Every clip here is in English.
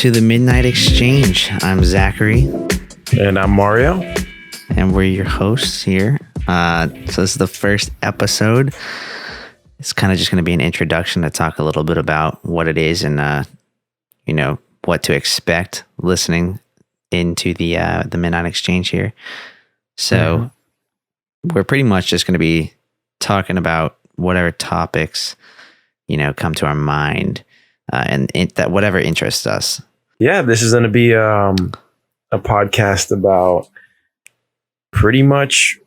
to the Midnight Exchange. I'm Zachary. And I'm Mario. And we're your hosts here. So this is the first episode. It's kind of just going to be an introduction to talk a little bit about what it is and, what to expect listening into the Midnight Exchange here. So we're pretty much just going to be talking about whatever topics, come to our mind. And that whatever interests us. Yeah, this is going to be a podcast about pretty much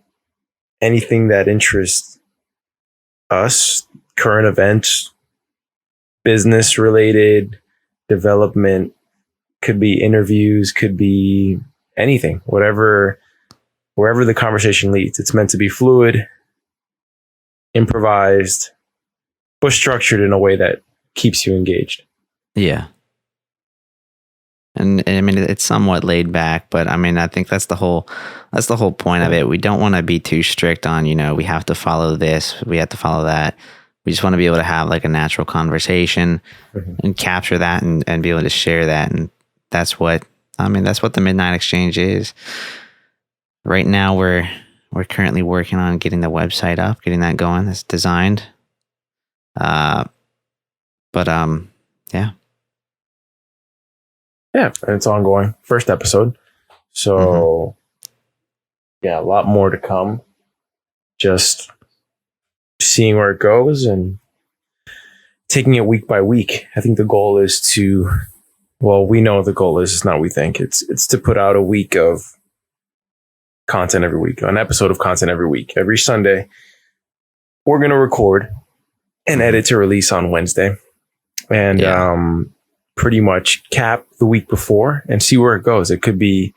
anything that interests us, current events, business related, development, could be interviews, could be anything, wherever the conversation leads. It's meant to be fluid, improvised, but structured in a way that keeps you engaged. Yeah. And I mean, it's somewhat laid back, but I mean, I think that's the whole point of it. We don't want to be too strict on, we have to follow this, we have to follow that. We just want to be able to have like a natural conversation and capture that and be able to share that. And that's what the Midnight Exchange is. Right now, we're currently working on getting the website up, getting that going. It's designed. Yeah. Yeah, and it's ongoing. First episode. So, yeah, a lot more to come. Just seeing where it goes and taking it week by week. I think the goal is we know the goal is, it's not we think. It's to put out a week of content every week, an episode of content every week. Every Sunday, we're going to record and edit to release on Wednesday. And pretty much cap the week before and see where it goes. It could be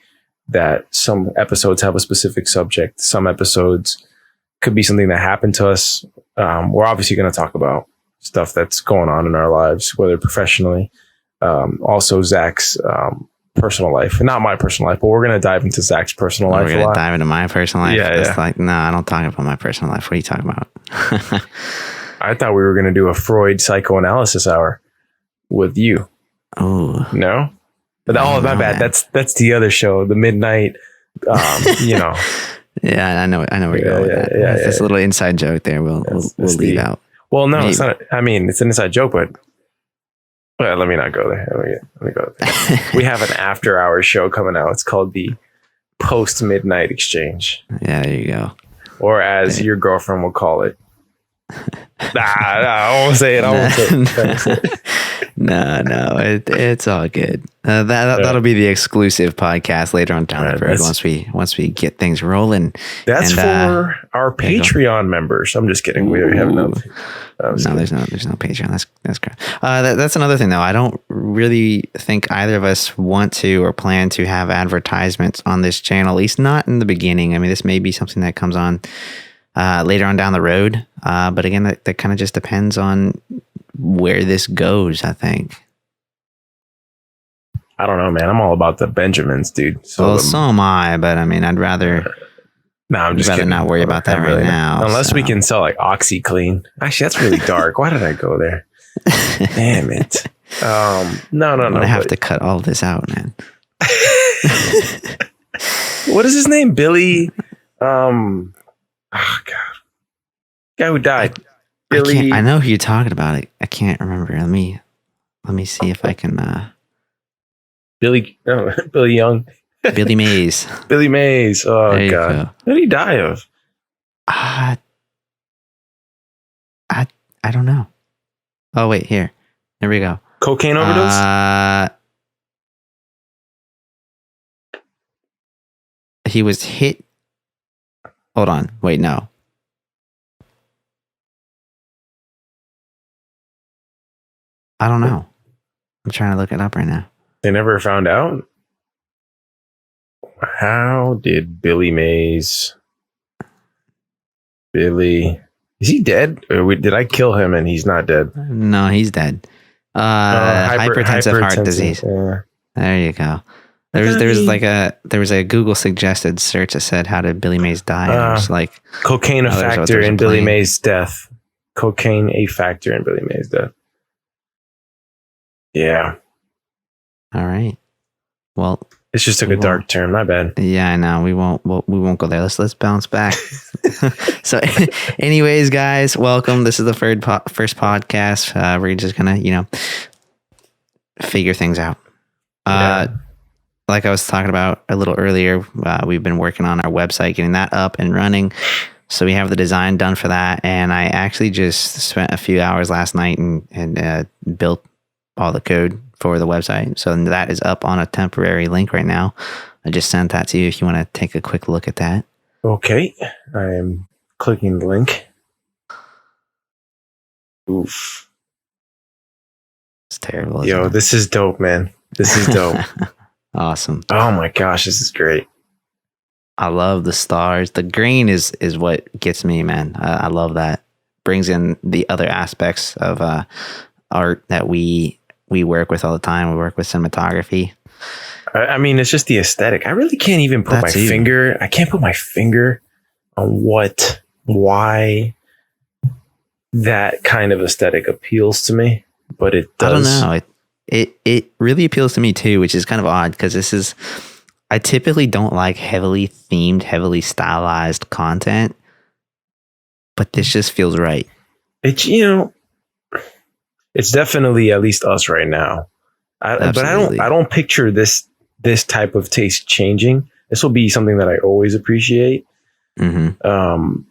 that some episodes have a specific subject. Some episodes could be something that happened to us. We're obviously going to talk about stuff that's going on in our lives, whether professionally, also Zach's personal life. Not my personal life, but we're going to dive into Zach's personal life. We're going to dive into my personal life? Yeah. Like, no, I don't talk about my personal life. What are you talking about? I thought we were going to do a Freud psychoanalysis hour with you. Oh no! Oh, my bad. That's the other show, the Midnight. Yeah, I know where you're going with that. Yeah, that's a little inside joke there. We'll leave out. Well, no, it's not. I mean, it's an inside joke, but let me not go there. Let me go there. We have an after-hours show coming out. It's called the Post-Midnight Exchange. Yeah, there you go. Or as your girlfriend will call it. I won't say it. No, it's all good. That'll be the exclusive podcast later on down the road once we get things rolling. That's for our Patreon members. I'm just kidding. We have no. There's no Patreon. That's correct. That's another thing though. I don't really think either of us want to or plan to have advertisements on this channel. At least not in the beginning. I mean, this may be something that comes on later on down the road. But again, that kind of just depends on where this goes, I think. I don't know, man. I'm all about the Benjamins, dude. So am I, but I mean, I'd rather... No, I'm just kidding. Not worry about that right now. Unless we can sell like OxyClean. Actually, that's really dark. Why did I go there? Damn it. No. I have to cut all this out, man. What is his name? Billy... Oh, God. Guy who died. Billy. I know who you're talking about. I can't remember. Let me see if I can. Billy Young. Billy Mays. Billy Mays. Oh God. Go. What did he die of? I don't know. Oh wait, here we go. Cocaine overdose. He was hit. Hold on. Wait, no. I don't know. I'm trying to look it up right now. They never found out? How did Billy Mays... Is he dead? Or did I kill him and he's not dead? No, he's dead. Hypertensive heart disease. Yeah. There you go. There was a Google suggested search that said, how did Billy Mays die? And it was like cocaine a factor in Billy Mays' death. Cocaine a factor in Billy Mays' death. Yeah. All right. Well, This just took we a dark won't- turn. My bad. Yeah, I know. We won't go there. Let's bounce back. So, anyways, guys, welcome. This is the first podcast. We're just gonna, figure things out. Yeah. Like I was talking about a little earlier, we've been working on our website, getting that up and running. So we have the design done for that, and I actually just spent a few hours last night and built all the code for the website. So that is up on a temporary link right now. I just sent that to you if you want to take a quick look at that. Okay. I am clicking the link. Oof. It's terrible. Yo, Isn't it? this is dope, man. This is dope. Awesome. Oh my gosh, this is great. I love the stars. The green is what gets me, man. I love that. Brings in the other aspects of art that we work with all the time. We work with cinematography. I mean, it's just the aesthetic. I really can't even put That's my you. finger. I can't put my finger on why that kind of aesthetic appeals to me, but it does. I don't know. It really appeals to me too, which is kind of odd because I typically don't like heavily themed, heavily stylized content, but this just feels right. It's it's definitely at least us right now. But I don't picture this type of taste changing. This will be something that I always appreciate. Mm-hmm.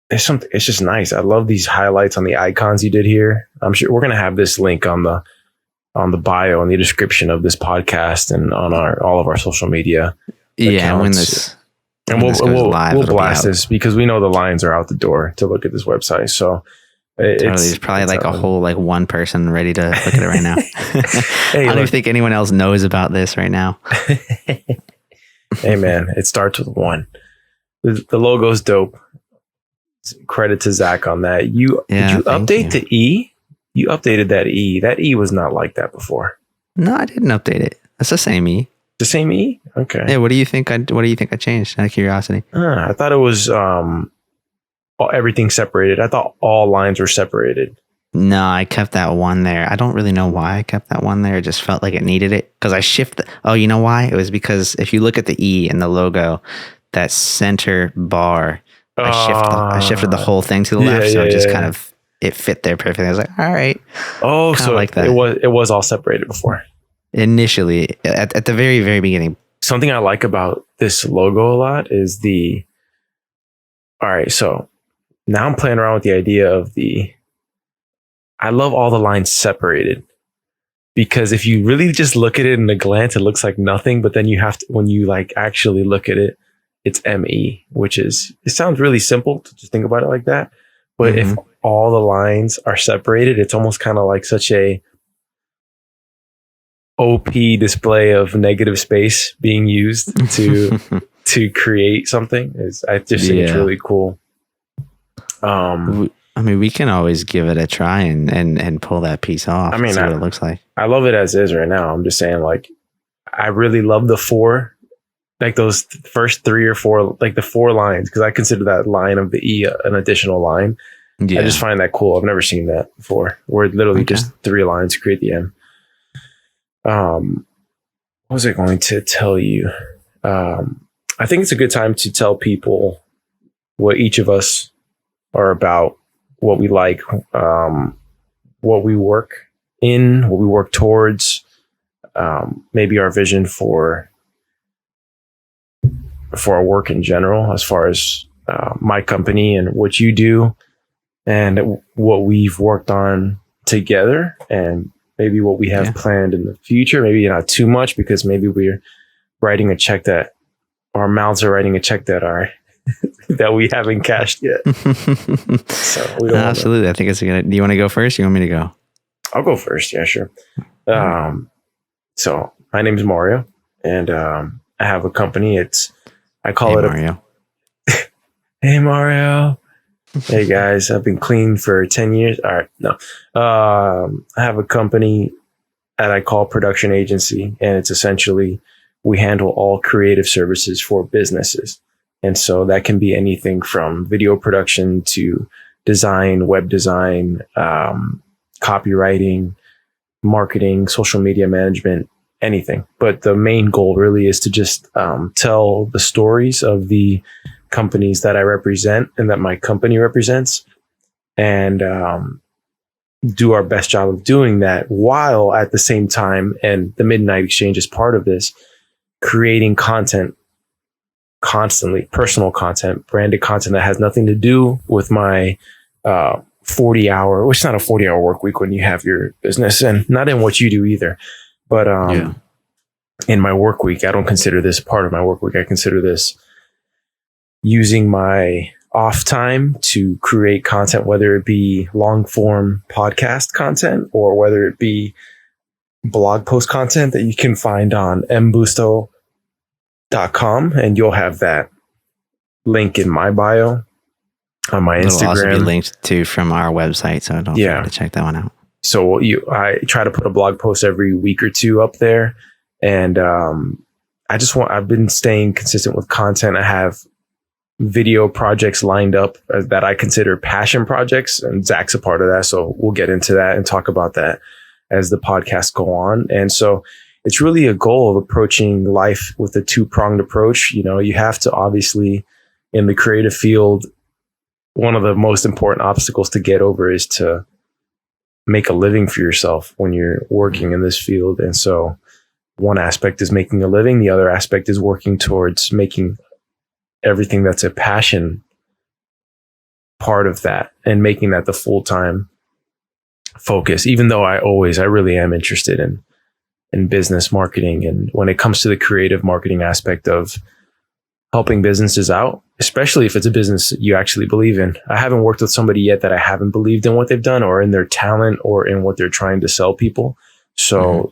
It's just nice. I love these highlights on the icons you did here. I'm sure we're gonna have this link on the bio and the description of this podcast and on all of our social media. Yeah, when accounts. this And goes live, we'll it'll be blast out. this because we know the lines are out the door to look at this website. So There's probably like a whole one person ready to look at it right now. Hey, I don't even think anyone else knows about this right now. Hey man, it starts with one. The logo's dope. Credit to Zach on that. Did you update the E? You updated that E. That E was not like that before. No, I didn't update it. That's the same E. The same E? Okay. Yeah. What do you think I changed? Out of curiosity. I thought it was everything separated. I thought all lines were separated. No, I kept that one there. I don't really know why I kept that one there. It just felt like it needed it because I shifted. Oh, you know why? It was because if you look at the E in the logo, that center bar, I shifted the whole thing to the left, so it just kind of it fit there perfectly. I was like, all right. Oh, so like that. It was all separated before. Initially, at the very, very beginning. Something I like about this logo a lot is all right, so now I'm playing around with the idea of I love all the lines separated because if you really just look at it in a glance, it looks like nothing, but then you have to, when you actually look at it, it's ME, it sounds really simple to just think about it like that. But if all the lines are separated, it's almost kind of like such a OP display of negative space being used to create something. I just think it's really cool. I mean, we can always give it a try and pull that piece off. I mean, see what it looks like. I love it as is right now. I'm just saying, I really love the four, those first three or four, the four lines, because I consider that line of the E an additional line. Yeah. I just find that cool. I've never seen that before, where literally just three lines create the M. What was I going to tell you? I think it's a good time to tell people what each of us are about, what we like, what we work in, what we work towards, maybe our vision for our work in general, as far as my company and what you do and what we've worked on together, and maybe what we have planned in the future. Maybe not too much, because maybe we're writing a check that our mouths are writing a check that we haven't cashed yet. So we don't absolutely. I think it's a good. Do you want to go first? You want me to go? I'll go first. Yeah, sure. So my name is Mario, and I have a company. I call it Mario. Hey Mario. Hey guys, I've been clean for 10 years. All right. No. I have a company that I call Production Agency, and it's essentially, we handle all creative services for businesses. And so that can be anything from video production to design, web design, copywriting, marketing, social media management, anything. But the main goal really is to just tell the stories of the companies that I represent and that my company represents, and do our best job of doing that, while at the same time, and the Midnight Exchange is part of this, creating content constantly, personal content, branded content that has nothing to do with my 40-hour, which is not a 40-hour work week when you have your business, and not in what you do either. But in my work week, I don't consider this part of my work week. I consider this using my off time to create content, whether it be long form podcast content or whether it be blog post content that you can find on mbusto.com, and you'll have that link in my bio on my Instagram. It'll also be linked to from our website, so don't forget to check that one out. So I try to put a blog post every week or two up there, and I've been staying consistent with content. I have video projects lined up that I consider passion projects, and Zach's a part of that. So we'll get into that and talk about that as the podcasts go on. And so it's really a goal of approaching life with a two-pronged approach. You know, you have to, obviously, in the creative field, one of the most important obstacles to get over is to make a living for yourself when you're working in this field. And so one aspect is making a living. The other aspect is working towards making everything that's a passion part of that and making that the full-time focus, even though I really am interested in business marketing. And when it comes to the creative marketing aspect of helping businesses out, especially if it's a business you actually believe in. I haven't worked with somebody yet that I haven't believed in what they've done or in their talent or in what they're trying to sell people. So,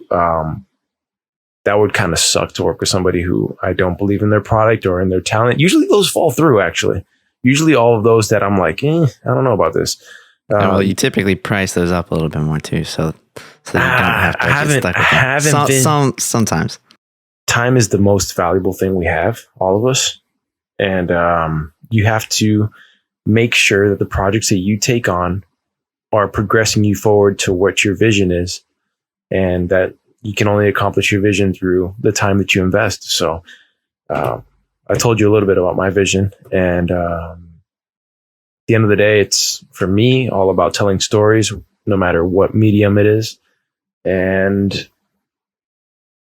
that would kind of suck to work with somebody who I don't believe in their product or in their talent. Usually those fall through, actually. Usually all of those that I'm like, I don't know about this. Well, you typically price those up a little bit more too. So you don't have to get stuck with them. Sometimes. Time is the most valuable thing we have, all of us. And you have to make sure that the projects that you take on are progressing you forward to what your vision is, and that you can only accomplish your vision through the time that you invest. So I told you a little bit about my vision. And at the end of the day, it's, for me, all about telling stories, no matter what medium it is. And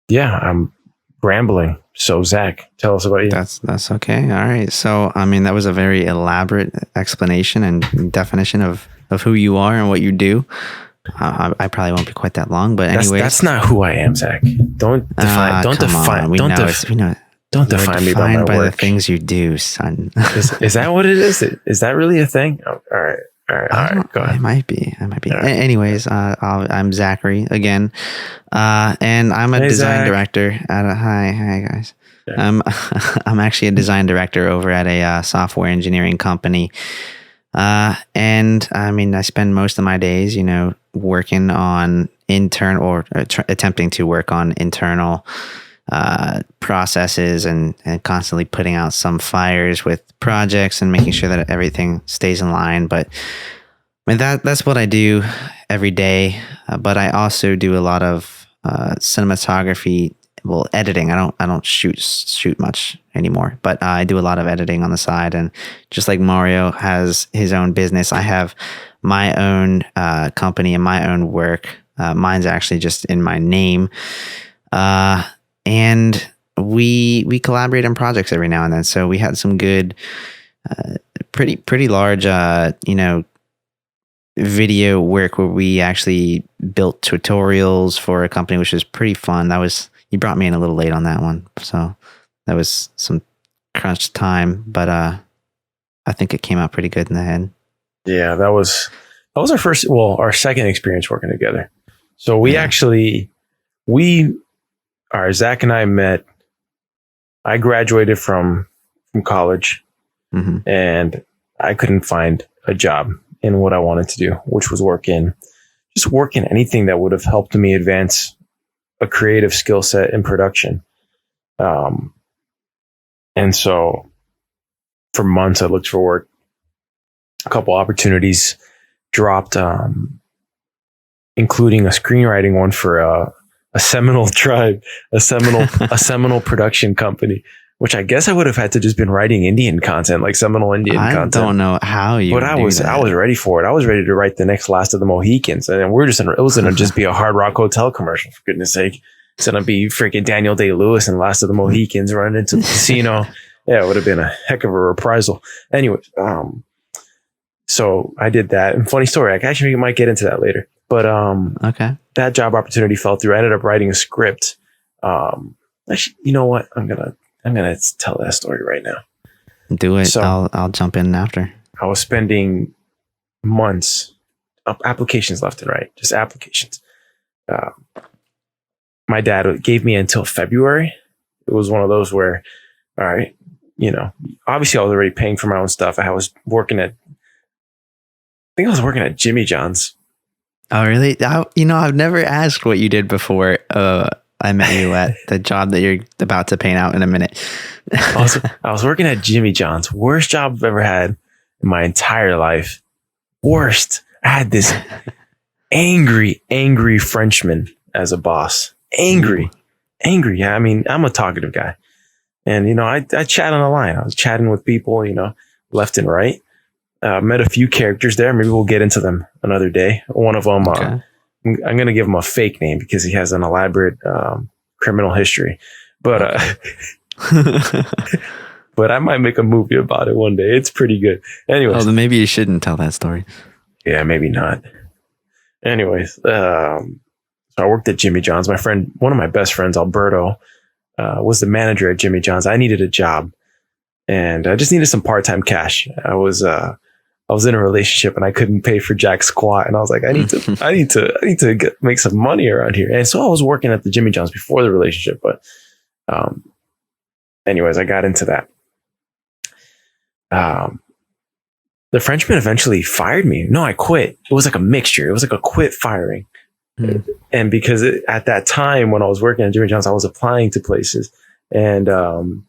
yeah, I'm rambling. So Zach, tell us about you. That's okay. All right. So, I mean, that was a very elaborate explanation and definition of who you are and what you do. I probably won't be quite that long, but anyway, that's not who I am, Zach. Don't define me by my work. The things you do, son. Is that what it is? Is that really a thing? Oh, all right. Go ahead. It might be. Right. Anyways, I'm Zachary again, and I'm a design director at a hi guys. Yeah. I'm actually a design director over at a software engineering company. And I mean, I spend most of my days, working on attempting to work on internal processes and constantly putting out some fires with projects and making sure that everything stays in line. But I mean, that's what I do every day. But I also do a lot of cinematography. Well, editing. I don't shoot much anymore, but I do a lot of editing on the side. And just like Mario has his own business, I have my own company and my own work. Mine's actually just in my name, and we collaborate on projects every now and then. So we had some good, pretty large, video work where we actually built tutorials for a company, which was pretty fun. You brought me in a little late on that one. So that was some crunch time, but I think it came out pretty good in the end. Yeah, that was our second experience working together. So Zach and I met, I graduated from college, and I couldn't find a job in what I wanted to do, which was work in anything that would have helped me advance a creative skill set in production. And so for months I looked for work. A couple opportunities dropped including a screenwriting one for a Seminole tribe, a Seminole production company, which I guess I would have had to just been writing Indian content, like Seminole Indian content. I don't know how you. But I was ready for it. I was ready to write the next Last of the Mohicans, and it was gonna just be a Hard Rock Hotel commercial, for goodness sake. It's gonna be freaking Daniel Day-Lewis and Last of the Mohicans running into the casino. Yeah, it would have been a heck of a reprisal. Anyways, so I did that. And funny story, I actually might get into that later. But okay, that job opportunity fell through. I ended up writing a script. Actually, you know what? I'm gonna tell that story right now. Do it. So, I'll jump in after. I was spending months up applications left and right, just applications. My dad gave me until February. It was one of those where, all right, obviously I was already paying for my own stuff. I was working at Jimmy John's. Oh, really? I've never asked what you did before I met you at the job that you're about to paint out in a minute. I was working at Jimmy John's. Worst job I've ever had in my entire life. Worst. I had this angry Frenchman as a boss. Angry. Yeah, I mean, I'm a talkative guy. And, I chat on the line. I was chatting with people, left and right. Met a few characters there. Maybe we'll get into them another day. One of them, okay. I'm going to give him a fake name because he has an elaborate criminal history. But but I might make a movie about it one day. It's pretty good. Anyways. Oh, then maybe you shouldn't tell that story. Yeah, maybe not. Anyways, so I worked at Jimmy John's. One of my best friends, Alberto, was the manager at Jimmy John's. I needed a job and I just needed some part-time cash. I was in a relationship and I couldn't pay for jack squat. And I was like, I need to make some money around here. And so I was working at the Jimmy John's before the relationship. But anyways, I got into that. The Frenchman eventually fired me. No, I quit. It was like a mixture. It was like a quit firing. And because at that time when I was working at Jimmy John's, I was applying to places. And one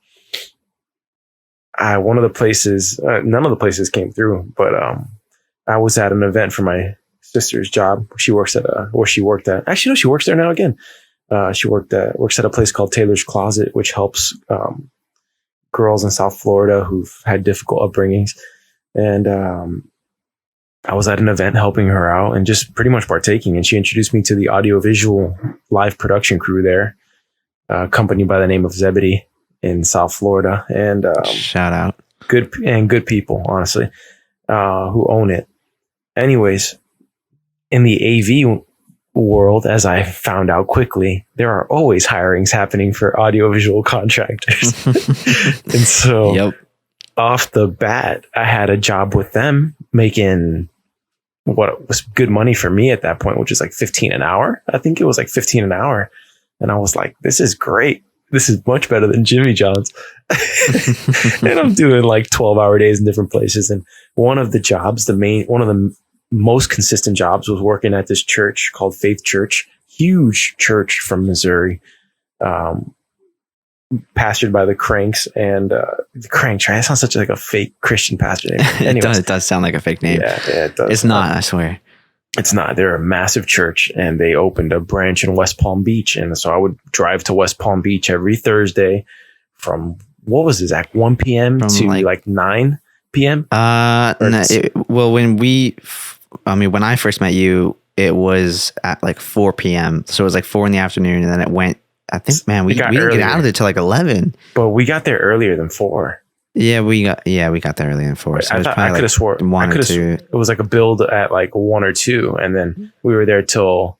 of the places, none of the places came through, but I was at an event for my sister's job. She works at she worked at. Actually, no, she works there now again. She works at a place called Taylor's Closet, which helps girls in South Florida who've had difficult upbringings. And I was at an event helping her out and just pretty much partaking. And she introduced me to the audiovisual live production crew there, a company by the name of Zebedee in South Florida. And shout out. Good people, honestly, who own it. Anyways, in the AV world, as I found out quickly, there are always hirings happening for audiovisual contractors. And so off the bat, I had a job with them making what was good money for me at that point, which is like $15 an hour. I think it was like $15 an hour. And I was like, this is great. This is much better than Jimmy John's. And I'm doing like 12-hour days in different places. And one of the jobs, one of the most consistent jobs was working at this church called Faith Church, huge church from Missouri, pastored by the Cranks. And the Cranks, right? That sounds such like a fake Christian pastor name. It does sound like a fake name. Yeah, it does. It's not, I swear. It's not. They're a massive church and they opened a branch in West Palm Beach. And so I would drive to West Palm Beach every Thursday from, what was it, Zach, 1 p.m. to like 9 p.m.? When I first met you, it was at like 4 p.m. So it was like 4 in the afternoon and then it went, I think, man, we didn't get out of it till like 11. But we got there earlier than 4. Yeah, we got there earlier than 4. So I could have swore it was like a build at like 1 or 2, and then we were there till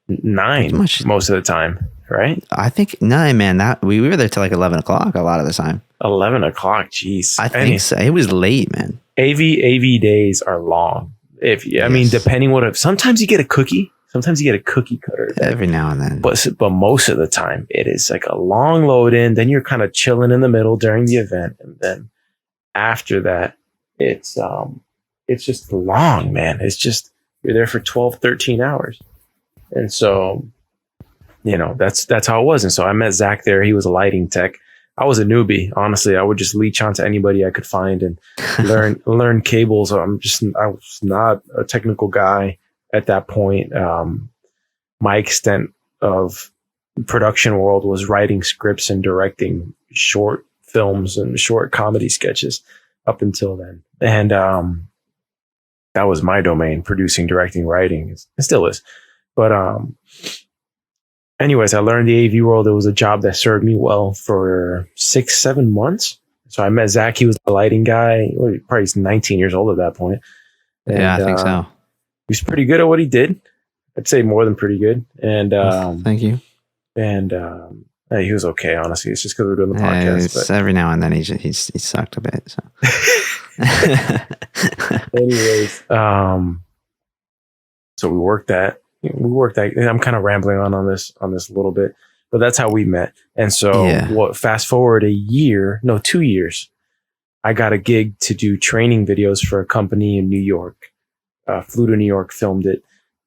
9 most of the time, right? I think 9, man. We were there till like 11 o'clock a lot of the time. 11 o'clock, jeez. I think so. It was late, man. AV days are long. I mean, depending sometimes you get a cookie. Sometimes you get a cookie cutter every now and then, but most of the time it is like a long load in. Then you're kind of chilling in the middle during the event, and then after that, it's just long, man. It's just you're there for 12, 13 hours, and so that's how it was. And so I met Zach there. He was a lighting tech. I was a newbie, honestly. I would just leech onto anybody I could find and learn cables. I was not a technical guy at that point. my extent of production world was writing scripts and directing short films and short comedy sketches up until then. And that was my domain, producing, directing, writing. It still is. But anyways, I learned the AV world. It was a job that served me well for 6-7 months. So I met Zach. He was the lighting guy. Probably 19 years old at that point. And, yeah, I think so. He was pretty good at what he did. I'd say more than pretty good. And thank you. And he was okay, honestly. It's just because we're doing the podcast. But every now and then he sucked a bit. So. Anyways, so we worked that. I'm kind of rambling on this a little bit, but that's how we met. And so fast forward 2 years, I got a gig to do training videos for a company in New York. Flew to New York, filmed it,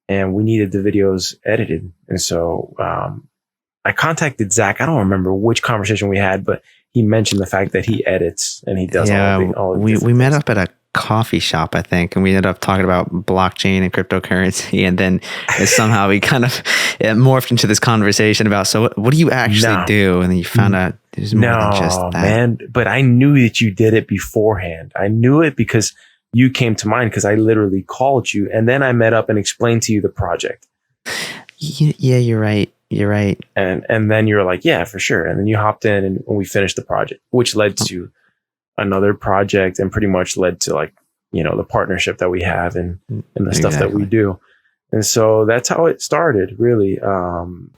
and we needed the videos edited. And so I contacted Zach. I don't remember which conversation we had, but he mentioned the fact that he edits and he does all we met up at a coffee shop, I think, and we ended up talking about blockchain and cryptocurrency, and then somehow we kind of morphed into this conversation about, so what do you actually do? And then you found out there's more than just that. Man, but I knew that you did it beforehand. I knew it because you came to mind, because I literally called you, and then I met up and explained to you the project. Yeah, you're right. And then you're like, yeah, for sure. And then you hopped in and we finished the project, which led to another project and pretty much led to, like, the partnership that we have and the stuff that we do. And so that's how it started, really. And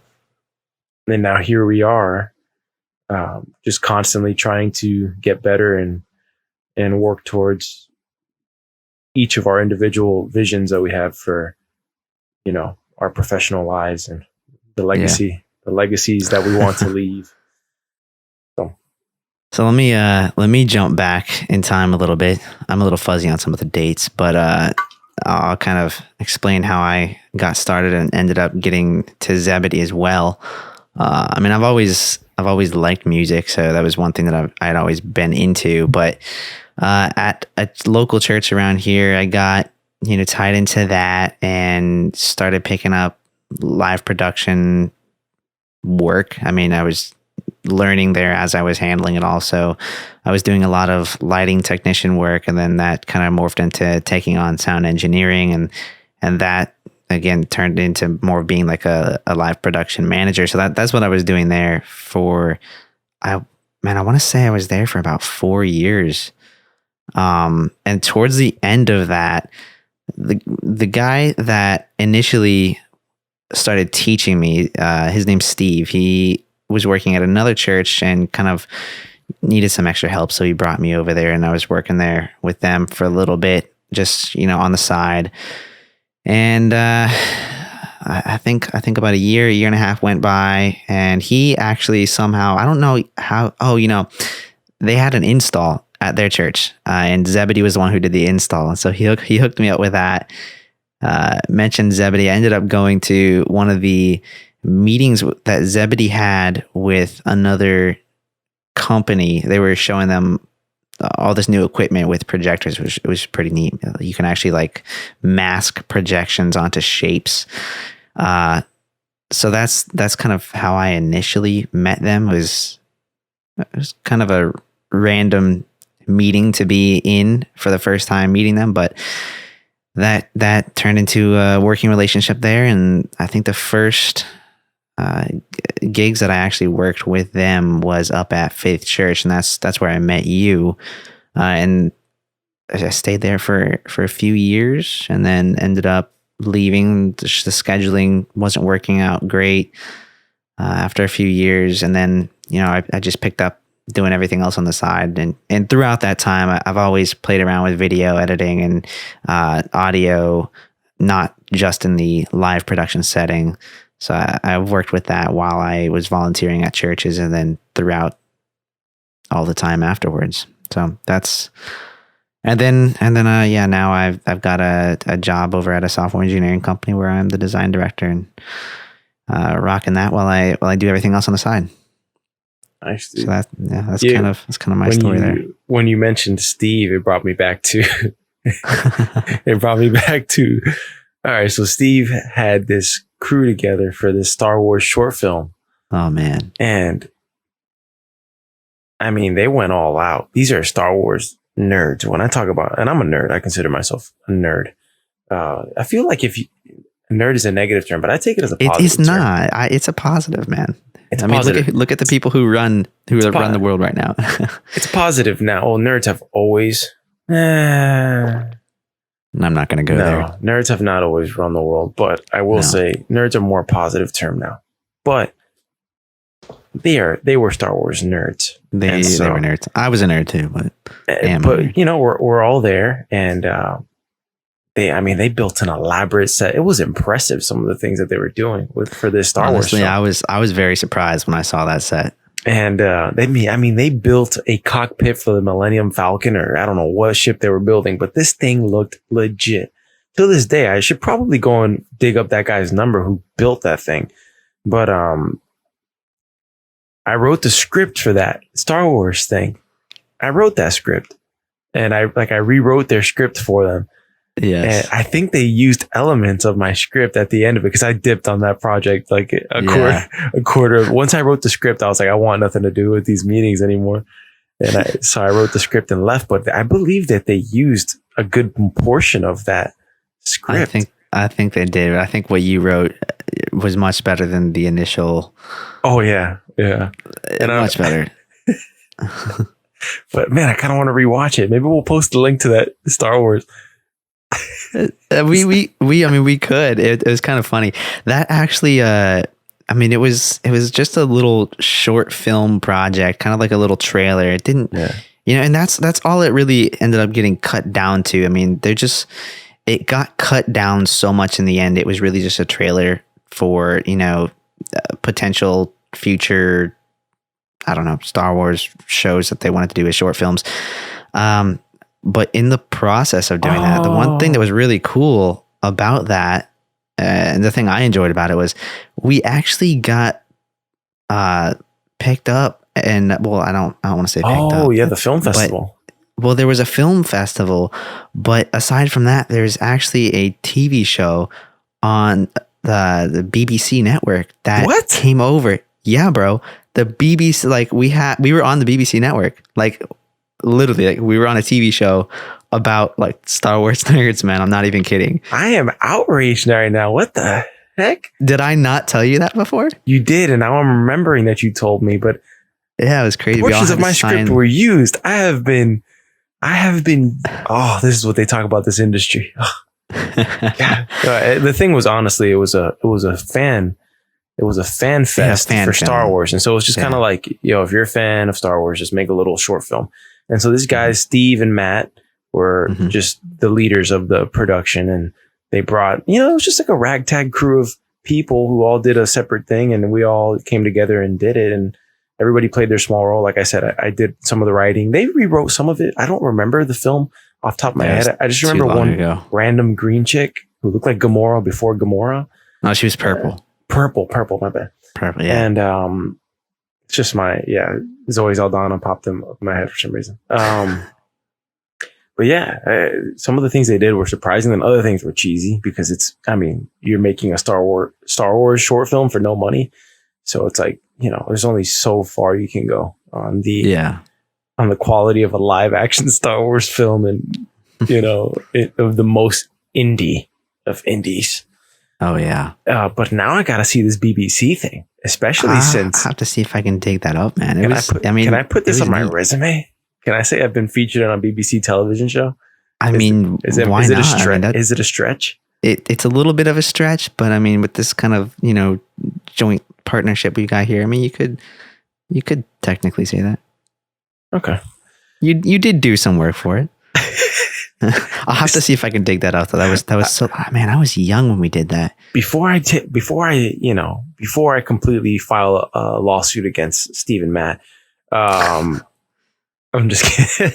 now here we are, just constantly trying to get better and work towards each of our individual visions that we have for, our professional lives and the legacies that we want to leave. So let me jump back in time a little bit. I'm a little fuzzy on some of the dates, but I'll kind of explain how I got started and ended up getting to Zebedee as well. I mean, I've always liked music, so that was one thing that I'd always been into. But at a local church around here, I got tied into that and started picking up live production work. I mean, I was learning there as I was handling it. Also, I was doing a lot of lighting technician work, and then that kind of morphed into taking on sound engineering, and that again turned into more of being like a live production manager. So that's what I was doing there for. I want to say I was there for about 4 years. And towards the end of that, the guy that initially started teaching me, his name's Steve. He was working at another church and kind of needed some extra help, so he brought me over there, and I was working there with them for a little bit, just on the side. And I think about a year and a half went by, and he actually somehow, I don't know how, they had an install at their church, and Zebedee was the one who did the install, and so he hooked me up with that. Mentioned Zebedee. I ended up going to one of the meetings that Zebedee had with another company. They were showing them all this new equipment with projectors, which was pretty neat. You can actually like mask projections onto shapes. So that's kind of how I initially met them. It was kind of a random meeting to be in for the first time meeting them, but that turned into a working relationship there. And I think the first gigs that I actually worked with them was up at Faith Church, and that's where I met you. And I stayed there for a few years, and then ended up leaving. The scheduling wasn't working out great after a few years, and then I just picked up doing everything else on the side. And throughout that time, I've always played around with video editing and audio, not just in the live production setting. So I've worked with that while I was volunteering at churches, and then throughout all the time afterwards. So that's, and then now I've got a job over at a software engineering company where I'm the design director, and rocking that while I do everything else on the side. Nice. So that's kind of my story there. When you mentioned Steve, it brought me back to all right. So Steve had this crew together for this Star Wars short film. Oh man. And I mean, they went all out. These are Star Wars nerds. When I talk about, and I'm a nerd, I consider myself a nerd. I feel like a nerd is a negative term, but I take it as a positive It's not. It's a positive, man. It's positive. Look at the people who run the world right now. It's positive now. Well, nerds have always. I'm not going to go there. Nerds have not always run the world, but I will say nerds are more a positive term now. But they were Star Wars nerds. They were nerds. I was a nerd too, but you know, we're all there, and they built an elaborate set. It was impressive, some of the things that they were doing for this Star Wars show. I was very surprised when I saw that set. And they built a cockpit for the Millennium Falcon, or I don't know what ship they were building, but this thing looked legit. To this day, I should probably go and dig up that guy's number who built that thing. But I wrote the script for that Star Wars thing. I wrote that script, and I rewrote their script for them. Yes. And I think they used elements of my script at the end of it, because I dipped on that project like a quarter. Once I wrote the script, I was like, I want nothing to do with these meetings anymore. And so I wrote the script and left. But I believe that they used a good portion of that script. I think they did. I think what you wrote was much better than the initial. Oh yeah, yeah, and much better. But man, I kind of want to rewatch it. Maybe we'll post a link to that Star Wars. We could. It was kind of funny. That actually, it was just a little short film project, kind of like a little trailer. It didn't, and that's all it really ended up getting cut down to. I mean, it got cut down so much in the end. It was really just a trailer for, potential future, I don't know, Star Wars shows that they wanted to do as short films. But in the process of doing that, the one thing that was really cool about that, and the thing I enjoyed about it, was we actually got picked up, and well, I don't want to say picked up. Oh yeah, the film festival. Well, there was a film festival, but aside from that, there's actually a TV show on the BBC network that came over. Yeah, bro. The BBC, we were on the BBC network, literally, we were on a TV show about Star Wars nerds, man. I'm not even kidding. I am outraged right now. What the heck? Did I not tell you that before? You did, and now I'm remembering that you told me, but yeah, it was crazy. Portions of my script were used. I have been, this is what they talk about this industry. Yeah. The thing was, honestly, it was a fan fest for Star Wars. And so it was just kind of like, if you're a fan of Star Wars, just make a little short film. And so these guys, Steve and Matt, were just the leaders of the production. And they brought, it was just like a ragtag crew of people who all did a separate thing. And we all came together and did it. And everybody played their small role. Like I said, I did some of the writing. They rewrote some of it. I don't remember the film off the top of my head. I just remember one random green chick who looked like Gamora before Gamora. No, she was purple. Purple, my bad. Purple, yeah. And it's just Zoe Saldana popped them up in my head for some reason. But yeah, some of the things they did were surprising, and other things were cheesy because you're making a Star Wars short film for no money. So it's like, there's only so far you can go on the quality of a live action Star Wars film, and of the most indie of indies. Oh yeah. But now I got to see this BBC thing, especially since I have to see if I can dig that up, man. Can I put this on my resume? Can I say I've been featured on a BBC television show? Why not? Is it a stretch? It's a little bit of a stretch, but with this kind of, joint partnership we got here, you could technically say that. Okay. You did do some work for it. I'll have to see if I can dig that out. That was so, man, I was young when we did that. Before I completely file a lawsuit against Steve and Matt, I'm just kidding.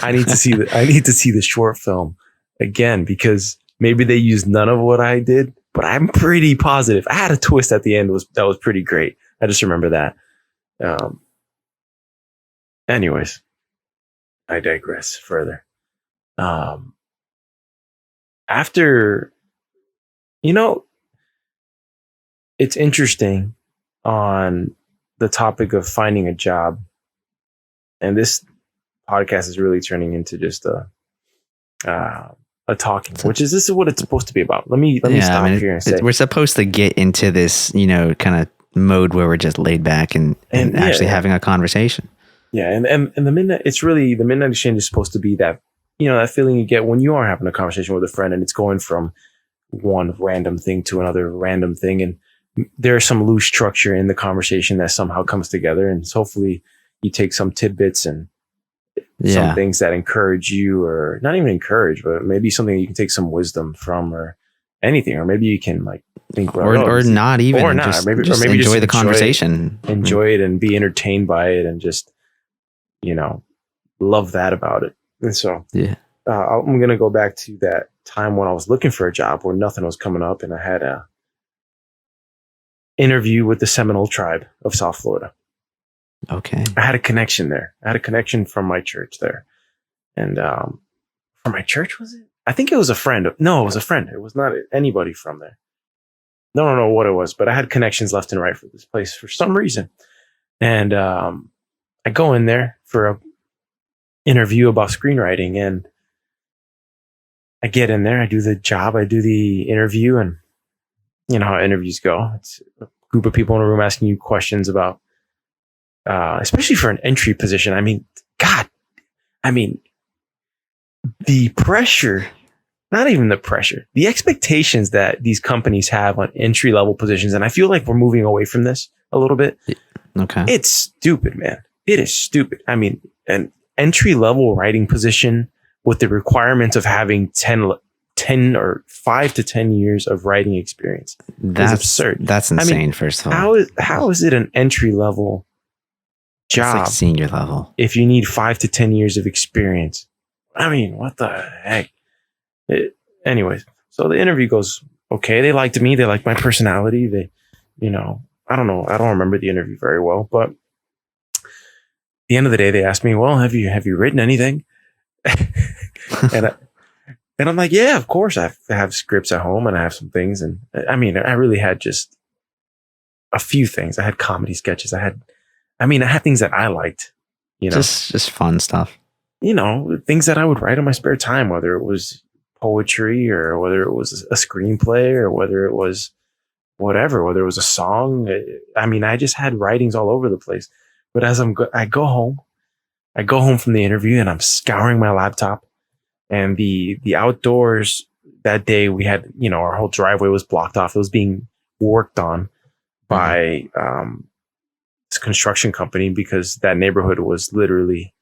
I need to see the short film again, because maybe they used none of what I did, but I'm pretty positive. I had a twist at the end that was pretty great. I just remember that. Anyways, I digress further. After, it's interesting on the topic of finding a job. And this podcast is really turning into just a talking, which is, this is what it's supposed to be about. Let me stop here and say, we're supposed to get into this, kind of mode where we're just laid back and actually having a conversation. Yeah. And the midnight, it's really, the midnight exchange is supposed to be that, that feeling you get when you are having a conversation with a friend and it's going from one random thing to another random thing. And there's some loose structure in the conversation that somehow comes together. And so hopefully you take some tidbits and some things that encourage you, or not even encourage, but maybe something you can take some wisdom from, or anything, or maybe you can like think, well, or not even, or not, just enjoy the conversation, enjoy it and be entertained by it, and just, love that about it. And so, I'm going to go back to that time when I was looking for a job where nothing was coming up, and I had a interview with the Seminole tribe of South Florida. Okay. I had a connection there. I had a connection from my church there. And from my church, was it? I think it was a friend. No, it was a friend. It was not anybody from there. No, I don't know what it was, but I had connections left and right for this place for some reason. And I go in there for a interview about screenwriting, and I get in there, I do the job, I do the interview, and you know how interviews go. It's a group of people in a room asking you questions about, especially for an entry position. I mean, the pressure, not even the pressure, the expectations that these companies have on entry level positions. And I feel like we're moving away from this a little bit. Okay. It's stupid, man. It is stupid. I mean, an entry level writing position with the requirement of having 10 or 5 to 10 years of writing experience. That's absurd. That's insane. I mean, first of all, how is it an entry level job? It's like senior level. If you need 5 to 10 years of experience. I mean, what the heck? Anyways, so the interview goes okay. They liked me. They liked my personality. They, I don't know. I don't remember the interview very well, but at the end of the day, they asked me, well, have you written anything? and I'm like, yeah, of course. I have scripts at home and I have some things. And I mean, I really had just a few things. I had comedy sketches. I had things that I liked, just fun stuff, things that I would write in my spare time, whether it was poetry or whether it was a screenplay or whether it was whatever, whether it was a song. I mean, I just had writings all over the place. But as I go home from the interview and I'm scouring my laptop, and the outdoors that day we had, our whole driveway was blocked off. It was being worked on by this construction company, because that neighborhood was literally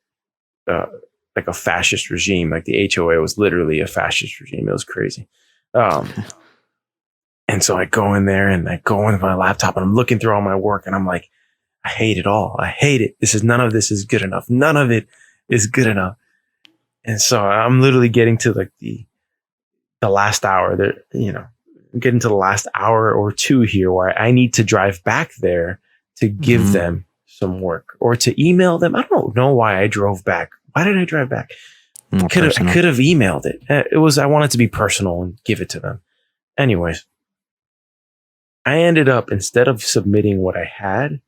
like a fascist regime. Like the HOA was literally a fascist regime. It was crazy. And so I go in there and I go in my laptop and I'm looking through all my work and I'm like, I hate it all. I hate it. None of this is good enough. None of it is good enough. And so I'm literally getting to like the last hour there, getting to the last hour or two here where I need to drive back there to give them some work or to email them. I don't know why I drove back. Why did I drive back? I could have emailed it. I wanted to be personal and give it to them. Anyways, I ended up, instead of submitting what I had,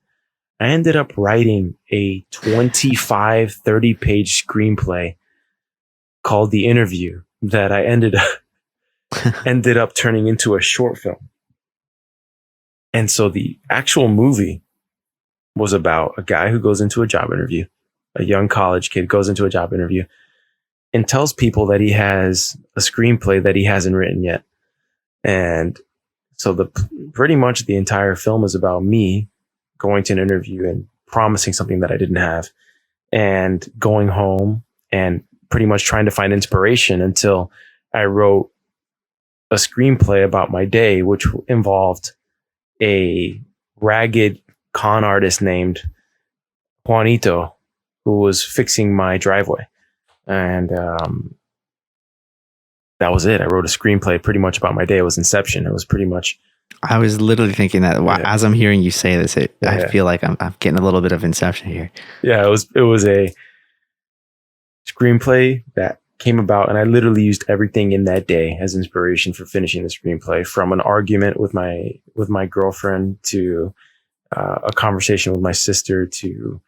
I ended up writing a 25, 30-page screenplay called The Interview that I ended up turning into a short film. And so the actual movie was about a guy who goes into a job interview, a young college kid goes into a job interview and tells people that he has a screenplay that he hasn't written yet. And so pretty much the entire film is about me going to an interview and promising something that I didn't have, and going home and pretty much trying to find inspiration until I wrote a screenplay about my day, which involved a ragged con artist named Juanito, who was fixing my driveway. And that was it. I wrote a screenplay pretty much about my day. It was Inception. It was pretty much... I was literally thinking that as I'm hearing you say this, I feel like I'm getting a little bit of Inception here. Yeah, it was a screenplay that came about, and I literally used everything in that day as inspiration for finishing the screenplay, from an argument with my girlfriend to a conversation with my sister to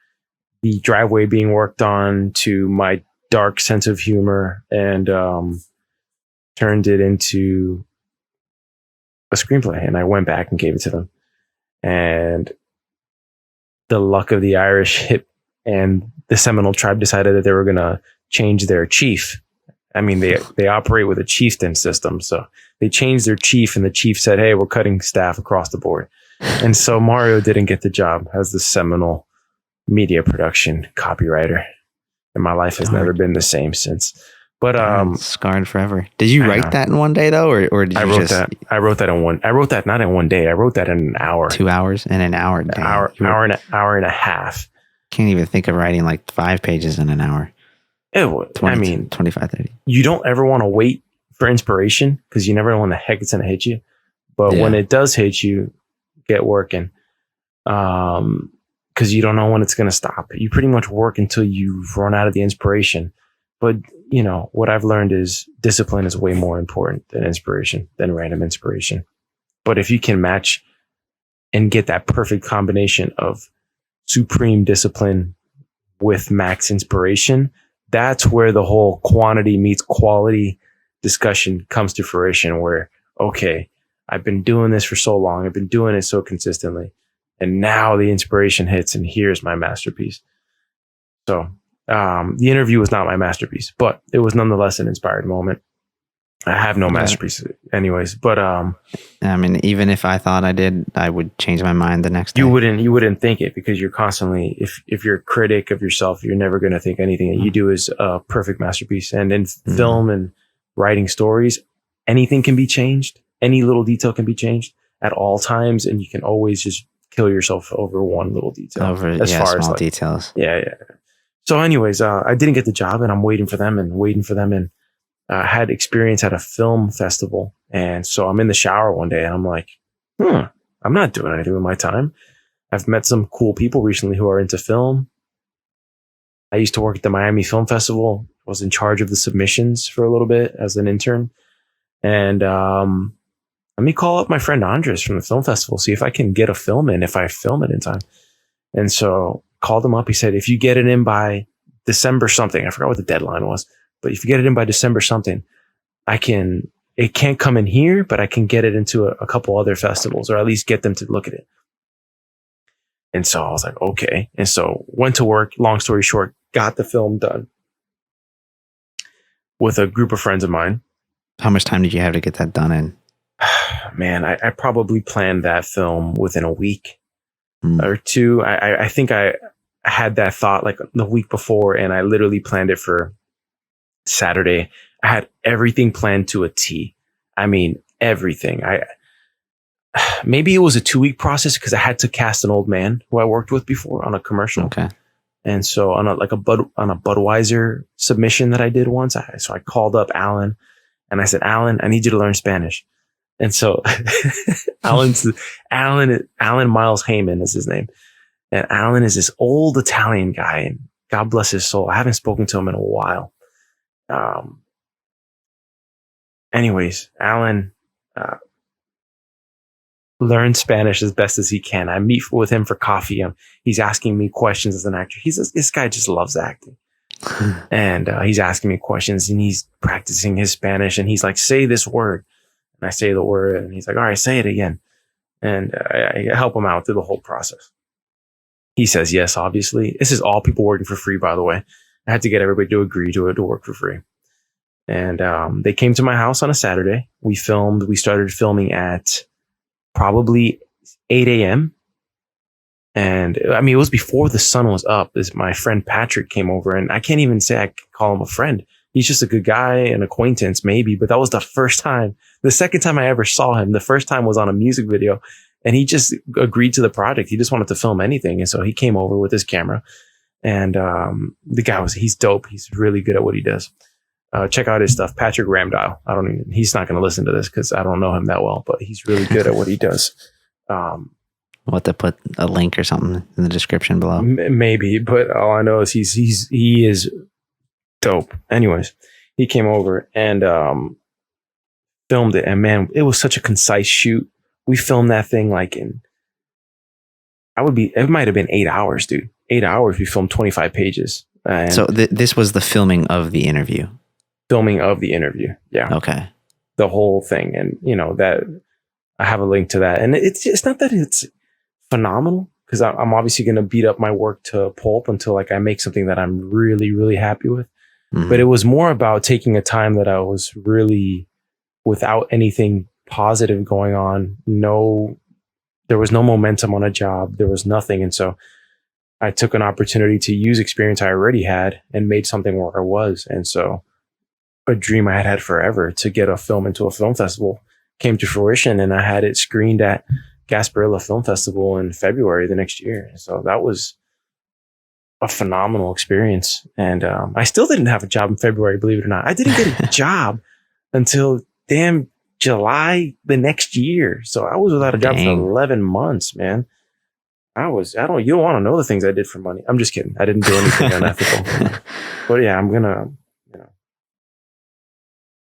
the driveway being worked on to my dark sense of humor, and turned it into a screenplay. And I went back and gave it to them, and the luck of the Irish hit, and the Seminole tribe decided that they were going to change their chief. I mean, they operate with a chieftain system. So they changed their chief, and the chief said, "Hey, we're cutting staff across the board." And so Mario didn't get the job as the Seminole media production copywriter. And my life has never been the same since. But scarred forever. Did you write that in one day though, or did you I wrote that not in one day. I wrote that in an hour. 2 hours in an hour. Hour and a half. Can't even think of writing like 5 pages in an hour. 25, 30. You don't ever want to wait for inspiration because you never know when the heck it's going to hit you. But when it does hit you, get working. Because you don't know when it's going to stop. You pretty much work until you've run out of the inspiration. But, you know, what I've learned is discipline is way more important than inspiration, than random inspiration. But if you can match and get that perfect combination of supreme discipline with max inspiration, that's where the whole quantity meets quality discussion comes to fruition, where, okay, I've been doing this for so long. I've been doing it so consistently. And now the inspiration hits, and here's my masterpiece. So the interview was not my masterpiece, but it was nonetheless an inspired moment. I have no masterpiece anyways, but I mean, even if I thought I did, I would change my mind the next day. You wouldn't think it, because you're constantly, if you're a critic of yourself, you're never going to think anything that you do is a perfect masterpiece. And in film and writing stories, anything can be changed. Any little detail can be changed at all times. And you can always just kill yourself over one little detail. Small details. Yeah. So anyways, I didn't get the job, and I'm waiting for them. And had experience at a film festival. And so I'm in the shower one day, and I'm like, I'm not doing anything with my time. I've met some cool people recently who are into film. I used to work at the Miami Film Festival. I was in charge of the submissions for a little bit as an intern. And let me call up my friend Andres from the film festival, see if I can get a film in, if I film it in time. And so called him up. He said, if you get it in by December something, I forgot what the deadline was, but if you get it in by December something, it can't come in here, but I can get it into a couple other festivals, or at least get them to look at it. And so I was like, okay. And so went to work, long story short, got the film done with a group of friends of mine. How much time did you have to get that done in? Man, I probably planned that film within a week or two. I think I had that thought like the week before, and I literally planned it for Saturday. I had everything planned to a T. I mean, everything. Maybe it was a 2-week process because I had to cast an old man who I worked with before on a commercial. Okay. And so on a Budweiser submission that I did once, so I called up Alan and I said, Alan, I need you to learn Spanish. And so Alan Miles Heyman is his name. And Alan is this old Italian guy, and God bless his soul. I haven't spoken to him in a while. Anyways, Alan learns Spanish as best as he can. I meet with him for coffee. He's asking me questions as an actor. This guy just loves acting. And he's asking me questions, and he's practicing his Spanish, and he's like, say this word. And I say the word, and he's like, all right, say it again. And I help him out through the whole process. He says yes, obviously. This is all people working for free, by the way. I had to get everybody to agree to it to work for free. And they came to my house on a Saturday. We started filming at probably 8 a.m. And I mean, it was before the sun was up. My friend Patrick came over, and I can't even say I call him a friend. He's just a good guy, an acquaintance maybe, but that was the first time. The second time I ever saw him, the first time was on a music video, and he just agreed to the project. He just wanted to film anything. And so he came over with his camera, and the guy he's dope. He's really good at what he does. Check out his stuff. Patrick Ramdial. He's not going to listen to this because I don't know him that well, but he's really good at what he does. We'll have to put a link or something in the description below. Maybe, but all I know is he is dope. Anyways, he came over and filmed it. And man, it was such a concise shoot. We filmed that thing like it might have been 8 hours, dude. 8 hours. We filmed 25 pages. And So this was the filming of the interview. filming of the interview. Yeah. Okay. The whole thing. And that I have a link to that. And it's not that it's phenomenal, because I'm obviously going to beat up my work to pulp until like I make something that I'm really, really happy with. Mhm. But it was more about taking a time that I was really without anything positive going on. There was no momentum on a job. There was nothing. And so I took an opportunity to use experience I already had and made something where I was. And so a dream I had had forever to get a film into a film festival came to fruition, and I had it screened at Gasparilla Film Festival in February the next year. So that was a phenomenal experience. And I still didn't have a job in February, believe it or not. I didn't get a job until damn July the next year. So I was without a job Dang. for 11 months, man. You don't want to know the things I did for money. I'm just kidding. I didn't do anything unethical. But yeah,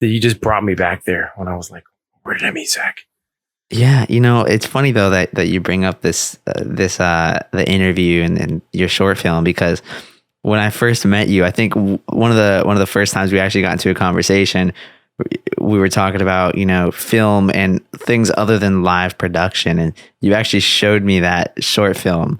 you just brought me back there when I was like, where did I meet Zach? Yeah, it's funny though that you bring up the interview and your short film, because when I first met you, I think one of the first times we actually got into a conversation, we were talking about film and things other than live production, and you actually showed me that short film.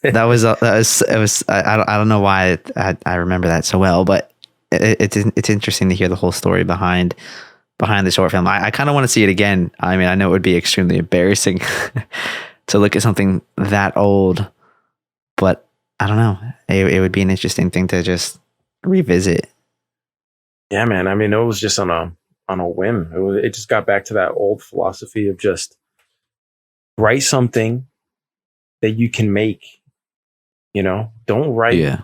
that was it was I don't know why I remember that so well, but it's interesting to hear the whole story behind the short film. I kind of want to see it again. I mean, I know it would be extremely embarrassing to look at something that old, but I don't know. It would be an interesting thing to just revisit. Yeah, man. I mean, it was just on a whim. It just got back to that old philosophy of just write something that you can make. Don't write. Yeah.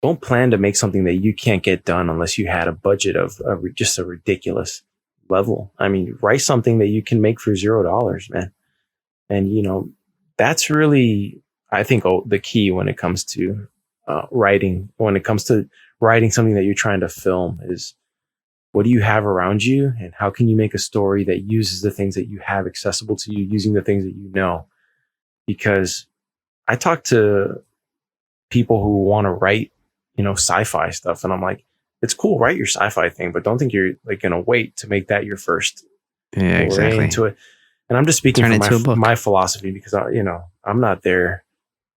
Don't plan to make something that you can't get done unless you had a budget of just a ridiculous level. I mean, write something that you can make for $0, man. And that's really, I think, the key when it comes to writing. When it comes to writing something that you're trying to film, is what do you have around you, and how can you make a story that uses the things that you have accessible to you, using the things that you know? Because I talk to people who want to write sci-fi stuff, and I'm like, it's cool, write your sci-fi thing, but don't think you're like gonna wait to make that your first exactly into it. And I'm just speaking from my philosophy, because I'm not there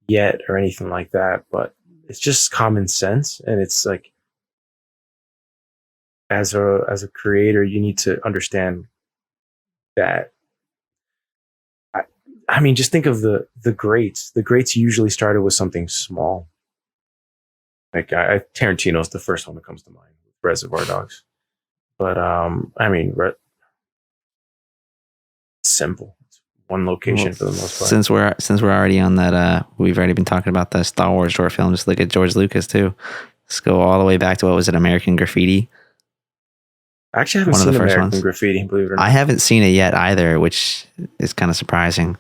yet or anything like that, but it's just common sense. And it's like, as a creator, you need to understand that. I mean, just think of the greats. The greats usually started with something small. Like Tarantino's the first one that comes to mind, Reservoir Dogs. But I mean, simple. It's one location for the most part. Since we're already on that, we've already been talking about the Star Wars short film. Just look at George Lucas too. Let's go all the way back to, what was it, American Graffiti? I actually haven't seen American Graffiti, believe it or not. I haven't seen it yet either, which is kind of surprising.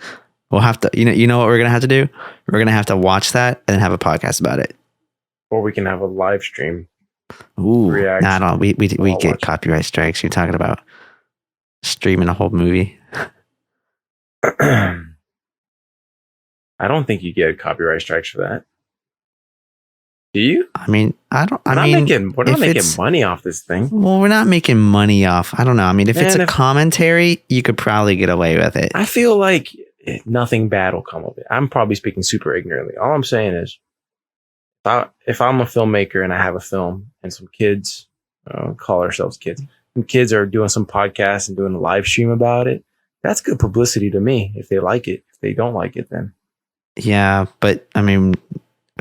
We'll have to, you know what we're gonna have to do? We're gonna have to watch that and have a podcast about it. Or we can have a live stream. Ooh, no, we get copyright strikes. You're talking about streaming a whole movie. I don't think you get copyright strikes for that. Do you? I mean, we're not making money off this thing. Well, we're not making money off. I don't know. I mean, if it's a commentary, you could probably get away with it. I feel like nothing bad will come of it. I'm probably speaking super ignorantly. All I'm saying is, if I'm a filmmaker and I have a film and some kids, call ourselves kids, and kids are doing some podcasts and doing a live stream about it, that's good publicity to me if they like it. If they don't like it, then. Yeah, but I mean,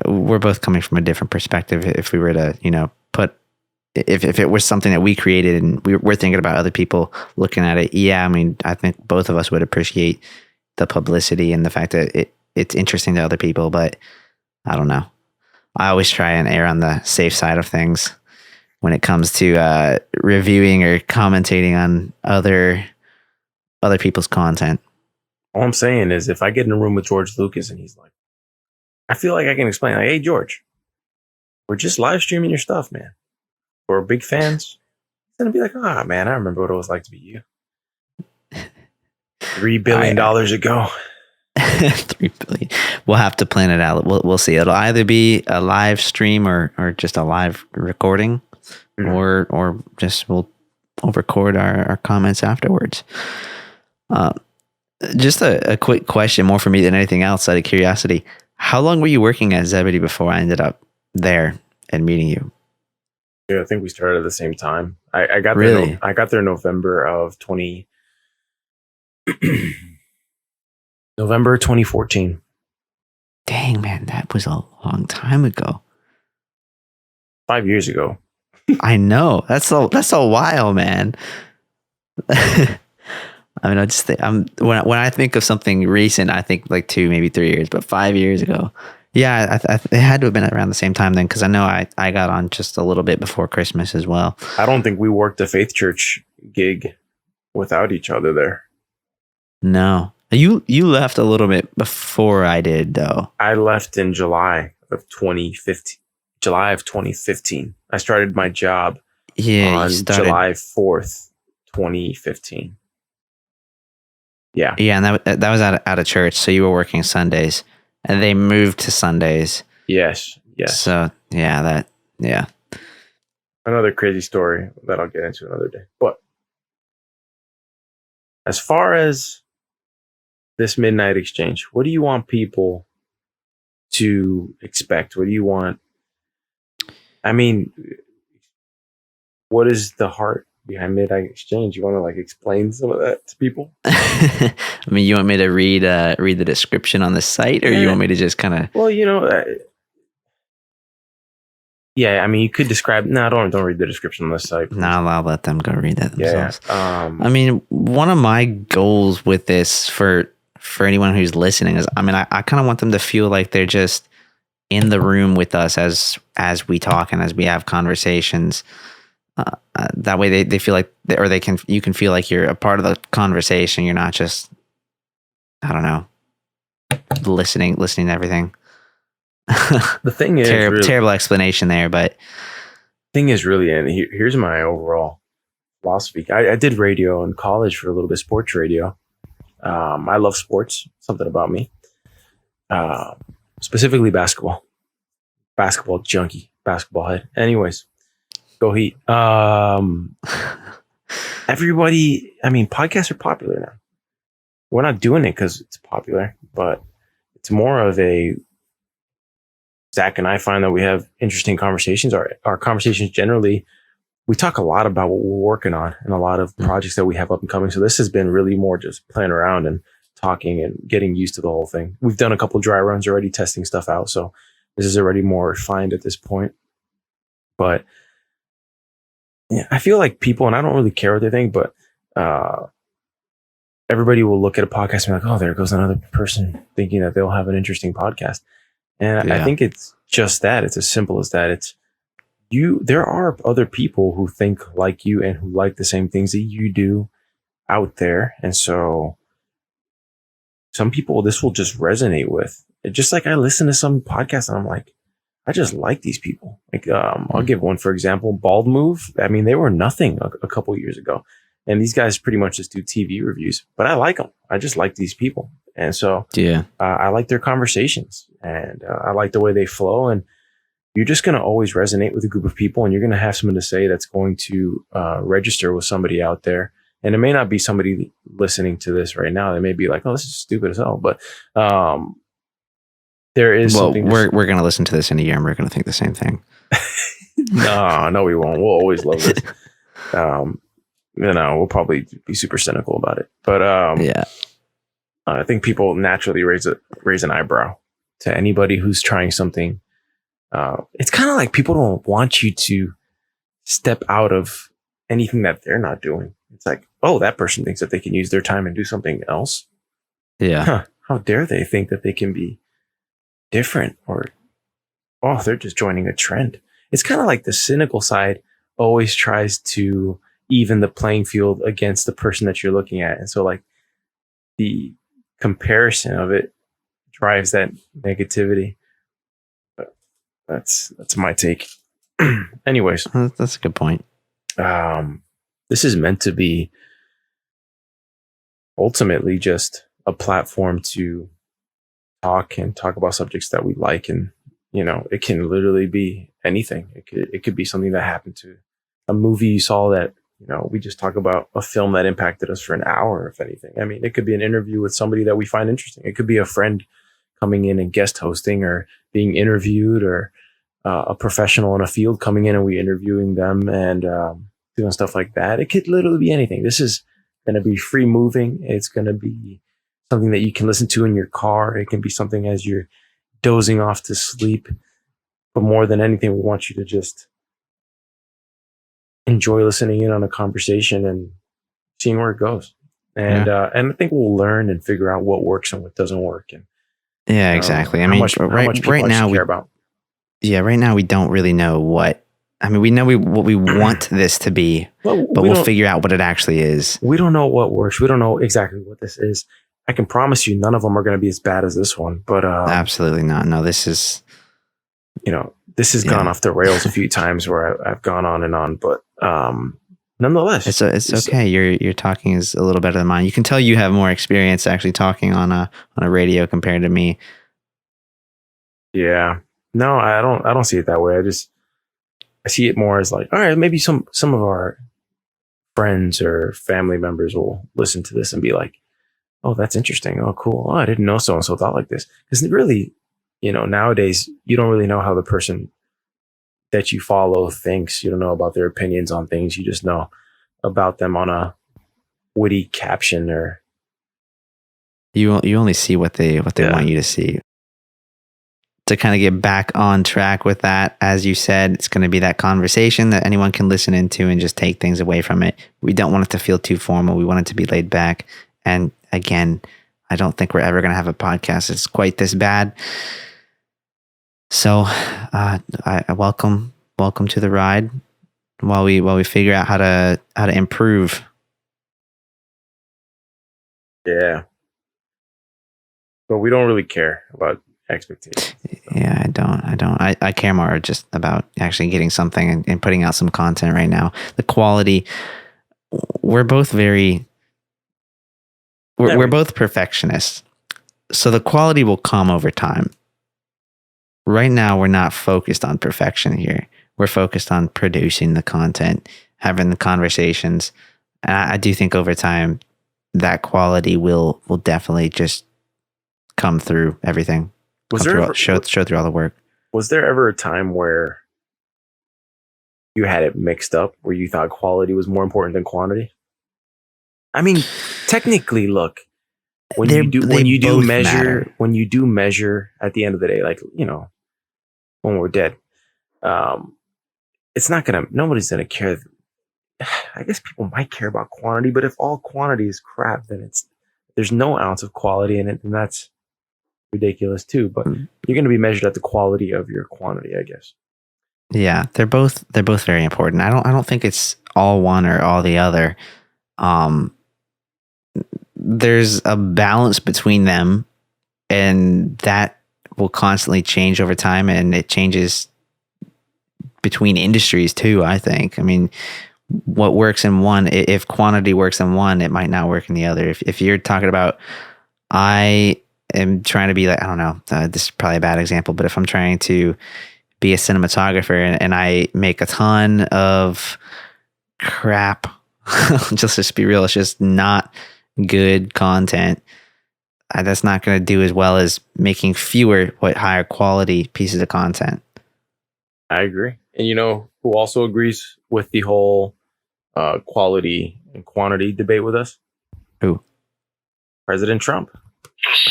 we're both coming from a different perspective. If we were to, if it was something that we created and we're thinking about other people looking at it, yeah, I mean, I think both of us would appreciate the publicity and the fact that it's interesting to other people, but I don't know. I always try and err on the safe side of things when it comes to reviewing or commentating on other people's content. All I'm saying is, if I get in a room with George Lucas and he's like, I feel like I can explain, like, hey, George, we're just live streaming your stuff, man. We're big fans. It's gonna be like, ah, man, I remember what it was like to be you. $3 billion ago. 3 billion. We'll have to plan it out. We'll see. It'll either be a live stream or just a live recording, or just we'll record our comments afterwards. Just a quick question, more for me than anything else, out of curiosity. How long were you working at Zebedee before I ended up there and meeting you? Yeah, I think we started at the same time. I got really? there. I got there November of November 2014. Dang, man, that was a long time ago. 5 years ago. I know. That's a while, man. I mean, when I think of something recent, I think like 2, maybe 3 years, but 5 years ago. Yeah, it had to have been around the same time then, because I know I got on just a little bit before Christmas as well. I don't think we worked a Faith Church gig without each other there. No. You left a little bit before I did, though. I left in July of 2015. July of 2015. I started my job on July 4th, 2015. Yeah. Yeah, and that was out of church, so you were working Sundays, and they moved to Sundays. Yes. So, yeah. Another crazy story that I'll get into another day. But as far as this midnight exchange, what do you want people to expect? What do you want? I mean, what is the heart behind midnight exchange? You want to like explain some of that to people? I mean, you want me to read the description on the site, or you want me to just kind of? Well, yeah. I mean, you could describe. No, don't read the description on the site. No, I'll let them go read that themselves. Yeah. I mean, one of my goals with this for anyone who's listening is, I mean, I kind of want them to feel like they're just in the room with us as we talk and as we have conversations. That way they feel like, you can feel like you're a part of the conversation. You're not just, I don't know, listening to everything. The thing is, terrible explanation there, but thing is really, and here's my overall philosophy. I did radio in college for a little bit, sports radio. I love sports, something about me. Specifically basketball junkie, basketball head. Anyways, go Heat. Everybody, I mean, podcasts are popular now. We're not doing it because it's popular, but it's more of a, Zach and I find that we have interesting conversations. Our conversations generally, we talk a lot about what we're working on and a lot of projects that we have up and coming. So this has been really more just playing around and talking and getting used to the whole thing. We've done a couple of dry runs already, testing stuff out. So this is already more refined at this point. But yeah, I feel like people, and I don't really care what they think, but everybody will look at a podcast and be like, oh, there goes another person thinking that they'll have an interesting podcast. And I think it's just that. It's as simple as that. It's there are other people who think like you and who like the same things that you do out there. And so some people this will just resonate with. Just like I listen to some podcasts and I'm like, I just like these people. Like, I'll give one, for example, Bald Move. I mean, they were nothing a couple of years ago. And these guys pretty much just do TV reviews, but I like them. I just like these people. And so I like their conversations, and I like the way they flow. And you're just going to always resonate with a group of people, and you're going to have something to say that's going to register with somebody out there. And it may not be somebody listening to this right now. They may be like, oh, this is stupid as hell. But there is something. We're going to listen to this in a year and we're going to think the same thing. No, we won't. We'll always love this. We'll probably be super cynical about it. But I think people naturally raise an eyebrow to anybody who's trying something. It's kind of like people don't want you to step out of anything that they're not doing. It's like, oh, that person thinks that they can use their time and do something else. Yeah. Huh, how dare they think that they can be different, or, oh, they're just joining a trend. It's kind of like the cynical side always tries to even the playing field against the person that you're looking at. And so like the comparison of it drives that negativity. But That's my take. Anyways, That's a good point. This is meant to be ultimately just a platform to talk about subjects that we like, and it can literally be anything. It could be something that happened to a movie you saw that we just talk about a film that impacted us for an hour, if anything. I mean, it could be an interview with somebody that we find interesting. It could be a friend coming in and guest hosting or being interviewed, or a professional in a field coming in and we interviewing them and doing stuff like that. It could literally be anything. This is going to be free moving. It's going to be something that you can listen to in your car. It can be something as you're dozing off to sleep. But more than anything, we want you to just enjoy listening in on a conversation and seeing where it goes. And I think we'll learn and figure out what works and what doesn't work. And yeah, exactly. I mean, right now care about. Yeah, right now we don't really know what. I mean, we know what we want this to be, but we'll figure out what it actually is. We don't know what works. We don't know exactly what this is. I can promise you, none of them are going to be as bad as this one. But absolutely not. No, this is. This has gone off the rails a few times where I've gone on and on. But nonetheless, it's okay. Your talking is a little better than mine. You can tell you have more experience actually talking on a radio compared to me. Yeah. No, I don't see it that way. I see it more as like, all right, maybe some of our friends or family members will listen to this and be like, oh, that's interesting. Oh, cool. Oh, I didn't know so-and-so thought like this. Because really, nowadays, you don't really know how the person that you follow thinks. You don't know about their opinions on things. You just know about them on a witty caption, or you only see what they want you to see. To kind of get back on track with that, as you said, it's going to be that conversation that anyone can listen into and just take things away from it. We don't want it to feel too formal. We want it to be laid back. And again, I don't think we're ever going to have a podcast that's quite this bad. So I welcome to the ride while we figure out how to improve. Yeah. But we don't really care about expectations. Yeah, I don't. I care more just about actually getting something and putting out some content right now. The quality, we're both we're both perfectionists. So the quality will come over time. Right now, we're not focused on perfection here. We're focused on producing the content, having the conversations. And I do think over time, that quality will definitely just come through everything. Show through all the work. Was there ever a time where you had it mixed up, where you thought quality was more important than quantity? I mean, technically, look, when you do measure at the end of the day, like, when we're dead, nobody's gonna care. I guess people might care about quantity, but if all quantity is crap, then there's no ounce of quality in it, and that's ridiculous too. But you're going to be measured at the quality of your quantity, I guess. Yeah, they're both very important. I don't think it's all one or all the other. There's a balance between them, and that will constantly change over time, and it changes between industries too, I think. I mean, what works in one, if quantity works in one, it might not work in the other. If you're talking about, I am trying to be like, I don't know, this is probably a bad example, but if I'm trying to be a cinematographer and I make a ton of crap, just be real, it's just not good content, that's not going to do as well as making fewer but higher quality pieces of content. I agree. And who also agrees with the whole quality and quantity debate with us? Who? President Trump.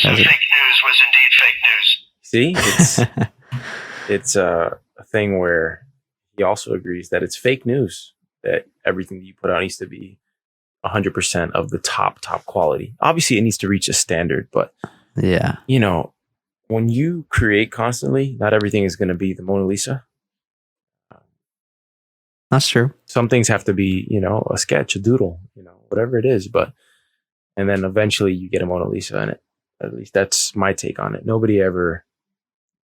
Fake news was indeed fake news. See, it's a thing where he also agrees that it's fake news, that everything that you put out needs to be 100% of the top quality. Obviously, it needs to reach a standard, but yeah, when you create constantly, not everything is going to be the Mona Lisa. That's true. Some things have to be, a sketch, a doodle, whatever it is. And then eventually you get a Mona Lisa in it. At least that's my take on it. Nobody ever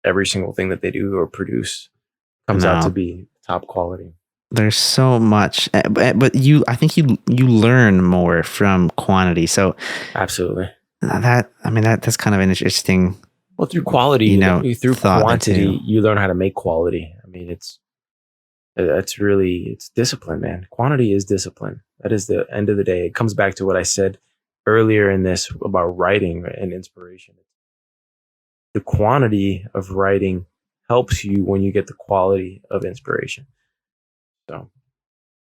every single thing that they do or produce comes out No. to be top quality. There's so much, but I think you learn more from quantity. So Absolutely. that's kind of an interesting, Well, through quality, through thought quantity, too. you learn how to make quality. I mean, it's discipline, man. Quantity is discipline. That is the end of the day. It comes back to what I said earlier in this about writing and inspiration. The quantity of writing helps you when you get the quality of inspiration. So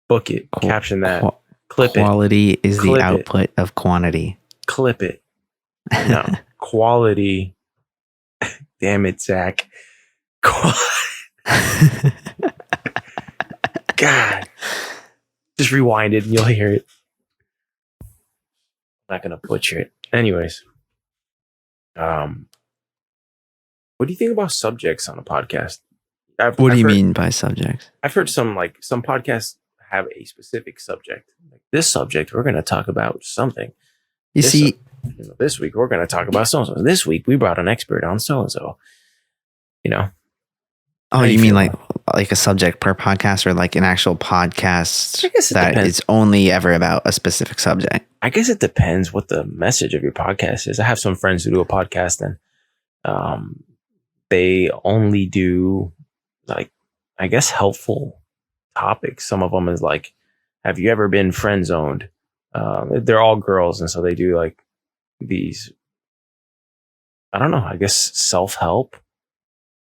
book it, caption that, clip quality is Clip the it. output of quantity. Clip it. No, quality. Damn it, Zach. God. Just rewind it and you'll hear it. I'm not going to butcher it. Anyways. What do you think about subjects on a podcast? What do you mean by subjects? I've heard some podcasts have a specific subject. Like this subject, we're going to talk about something. This week we're going to talk about so and so. This week we brought an expert on so and so. Oh, you mean like a subject per podcast, or like an actual podcast that is only ever about a specific subject? I guess it depends what the message of your podcast is. I have some friends who do a podcast and they only do I guess helpful topics. Some of them is like, have you ever been friend zoned? They're all girls, and so they do like these, I don't know, I guess self-help,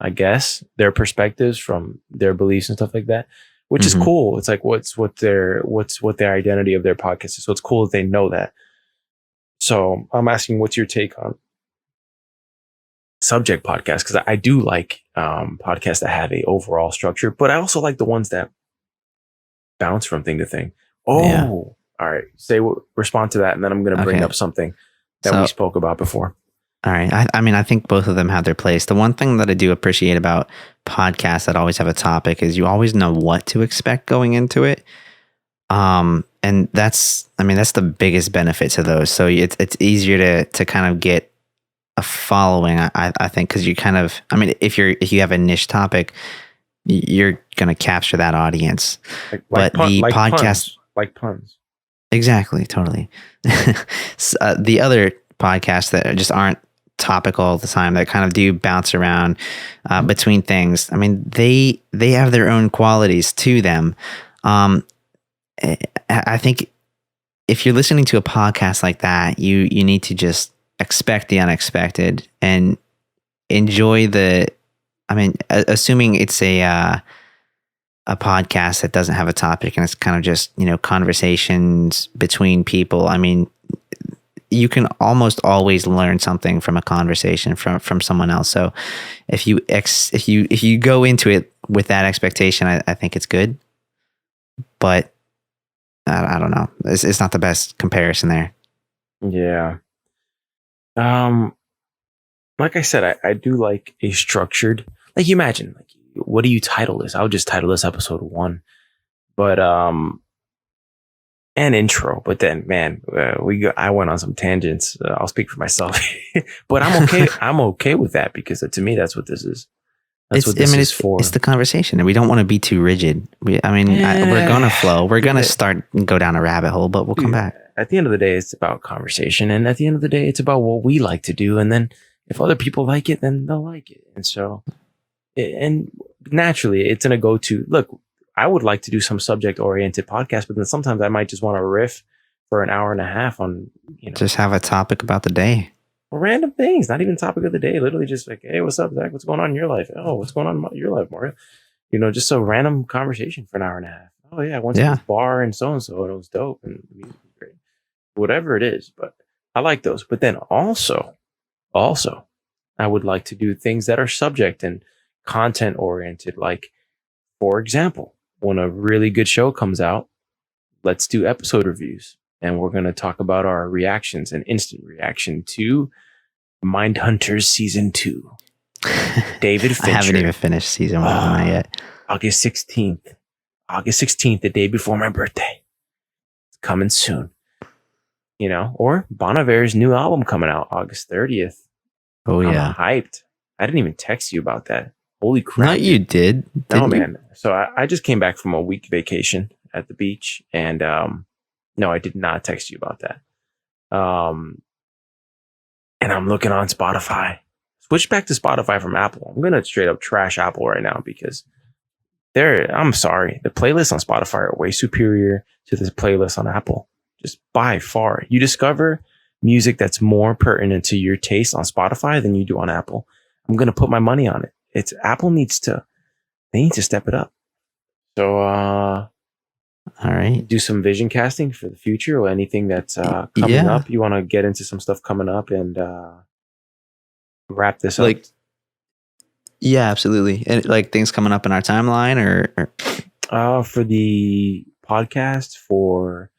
I guess their perspectives from their beliefs and stuff like that, which is cool. It's like what their identity of their podcast is. So it's cool that they know that. So I'm asking, what's your take on subject podcasts? Because I do like podcasts that have a overall structure, but I also like the ones that bounce from thing to thing. All right. Respond to that, and then I'm going to bring up something that we spoke about before. All right. I think both of them have their place. The one thing that I do appreciate about podcasts that always have a topic is you always know what to expect going into it. And that's the biggest benefit to those. So it's easier to kind of get a following, I think, because you kind of, if you have a niche topic, you're going to capture that audience. Podcast, like puns. Exactly. Totally. The other podcasts that just aren't topical all the time, that kind of do bounce around between things. They have their own qualities to them. I think if you're listening to a podcast like that, you need to just expect the unexpected and enjoy assuming it's a podcast that doesn't have a topic and it's kind of just, conversations between people. You can almost always learn something from a conversation from someone else. So if you go into it with that expectation, I think it's good, but I don't know. It's not the best comparison there. Yeah. Like I said, I do like a structured, like, you imagine, like, what do you title this? I would just title this episode 1, but, an intro, but then, man, I went on some tangents. I'll speak for myself, but I'm okay. I'm okay with that, because to me, that's what this is. That's what this is for. It's the conversation, and we don't want to be too rigid. We're going to flow. We're going to start and go down a rabbit hole, but we'll come back. At the end of the day, it's about conversation. And at the end of the day, it's about what we like to do. And then if other people like it, then they'll like it. And so, and naturally, it's going to go to, look, I would like to do some subject oriented podcast, but then sometimes I might just want to riff for an hour and a half on, just have a topic about the day. Random things, not even topic of the day. Literally just like, hey, what's up, Zach? What's going on in your life? Oh, what's going on in your life, Mario? Just a random conversation for an hour and a half. Oh yeah, I went to this bar and so and it was dope and the music was great. Whatever it is, but I like those. But then also, I would like to do things that are subject and content oriented. Like, for example, when a really good show comes out, let's do episode reviews. And we're going to talk about our reactions and instant reaction to Mindhunters Season 2. David Fincher. I haven't even finished Season 1 yet. August 16th, the day before my birthday. It's coming soon. Or Bon Iver's new album coming out August 30th. Oh, yeah. I'm hyped. I didn't even text you about that. Holy crap. No, you did. No, Didn't you? man. So I just came back from a week vacation at the beach, and no, I did not text you about that. And I'm looking on Spotify. Switch back to Spotify from Apple. I'm gonna straight up trash Apple right now because I'm sorry, the playlists on Spotify are way superior to this playlist on Apple. Just by far. You discover music that's more pertinent to your taste on Spotify than you do on Apple. I'm gonna put my money on it. Apple needs to step it up. So all right. do some vision casting for the future or anything that's coming up. You want to get into some stuff coming up and wrap this up? Yeah, absolutely. And like things coming up in our timeline or for the podcast, for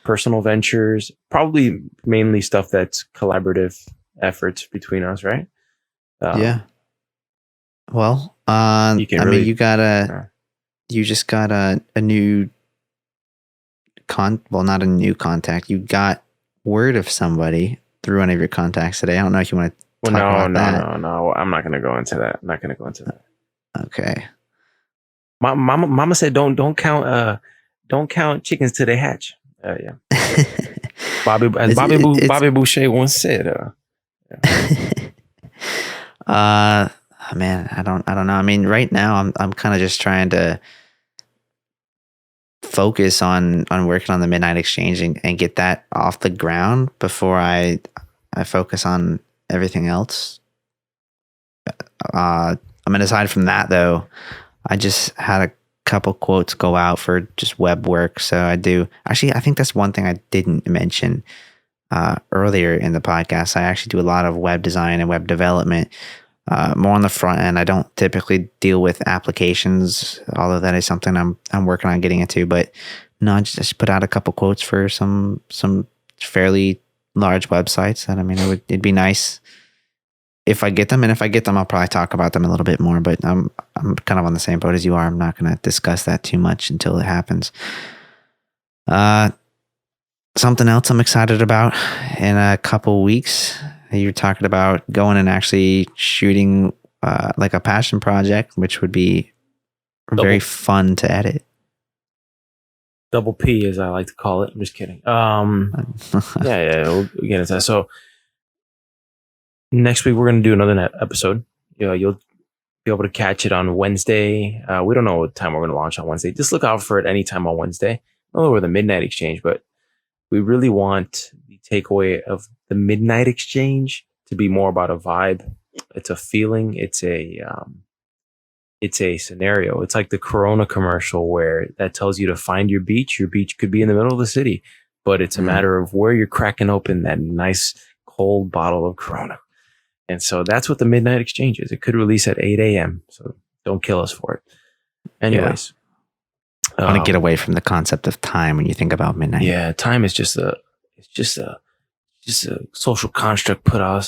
personal ventures, probably mainly stuff that's collaborative efforts between us, right? Yeah. Well, you just got a new not a new contact. You got word of somebody through one of your contacts today. I don't know if you want to talk about that. No. I'm not going to go into that. Okay. Mama said don't count chickens till they hatch. Yeah. Bobby Boucher once said. Man, I don't know. I mean, right now I'm kind of just trying to focus on working on the Midnight Exchange and get that off the ground before I focus on everything else. I mean, aside from that though, I just had a couple quotes go out for just web work. So I think that's one thing I didn't mention earlier in the podcast. I actually do a lot of web design and web development, more on the front end. I don't typically deal with applications, although that is something I'm working on getting into. But no, I just put out a couple quotes for some fairly large websites. And I mean, it'd be nice if I get them, and if I get them, I'll probably talk about them a little bit more. But I'm kind of on the same boat as you are. I'm not going to discuss that too much until it happens. Something else I'm excited about in a couple weeks. You're talking about going and actually shooting like a passion project, which would be very fun to edit. Double P, as I like to call it. I'm just kidding. Yeah, we'll get into that. So next week we're going to do another episode. You'll be able to catch it on Wednesday. We don't know what time we're going to launch on Wednesday. Just look out for it anytime on Wednesday. Oh, we're the Midnight Exchange, but we really want the takeaway of the Midnight Exchange to be more about a vibe. It's a feeling. It's a scenario. It's like the Corona commercial where that tells you to find your beach. Your beach could be in the middle of the city, but it's a matter of where you're cracking open that nice cold bottle of Corona. And so that's what the Midnight Exchange is. It could release at 8 a.m. So don't kill us for it. Anyways. I want to get away from the concept of time when you think about midnight. Yeah, time is just a social construct put on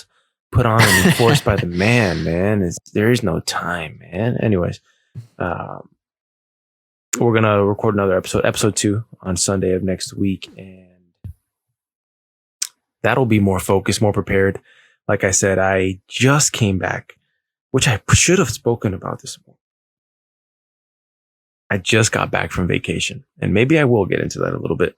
and enforced by the man. There is no time, man. Anyways, we're gonna record another episode 2 on Sunday of next week, and that'll be more focused, more prepared. Like I said, I just came back, which I should have spoken about this morning. I just got back from vacation, and maybe I will get into that a little bit.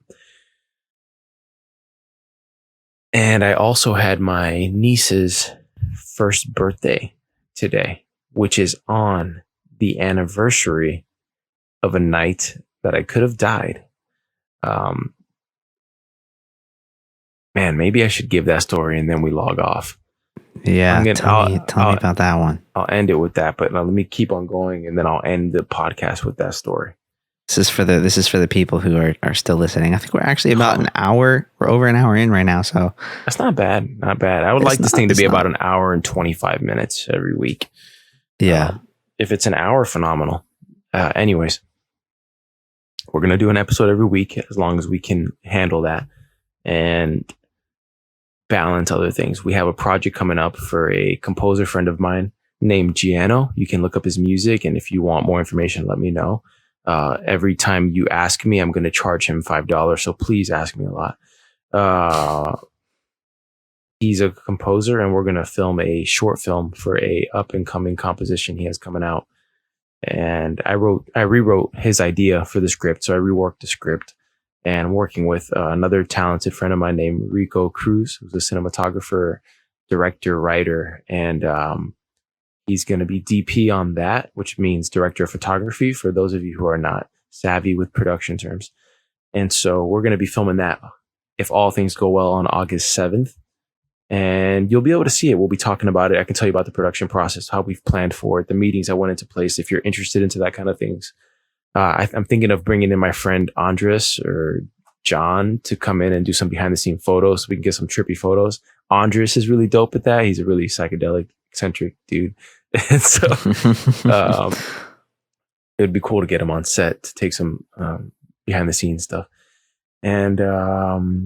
And I also had my niece's first birthday today, which is on the anniversary of a night that I could have died. Man, maybe I should give that story and then we log off. Yeah, tell me about that one. I'll end it with that, but let me keep on going, and then I'll end the podcast with that story. This is for the people who are still listening. I think we're actually about an hour. We're over an hour in right now, so that's not bad. Not bad. I would like this thing to be about an hour and 25 minutes every week. Yeah. If it's an hour, phenomenal. Anyways, we're gonna do an episode every week as long as we can handle that and balance other things. We have a project coming up for a composer friend of mine named Giano. You can look up his music, and if you want more information, let me know. Every time you ask me, I'm going to charge him $5. So please ask me a lot. he's a composer, and we're going to film a short film for a up and coming composition he has coming out. And I rewrote his idea for the script. So I reworked the script, and I'm working with another talented friend of mine named Rico Cruz, who's a cinematographer, director, writer, and he's going to be DP on that, which means director of photography for those of you who are not savvy with production terms. And so we're going to be filming that, if all things go well, on August 7th. And you'll be able to see it. We'll be talking about it. I can tell you about the production process, how we've planned for it, the meetings that went into place. If you're interested into that kind of things, I'm thinking of bringing in my friend Andres or John to come in and do some behind the scene photos so we can get some trippy photos. Andres is really dope at that. He's a really psychedelic, eccentric dude. And so it'd be cool to get him on set to take some behind the scenes stuff. And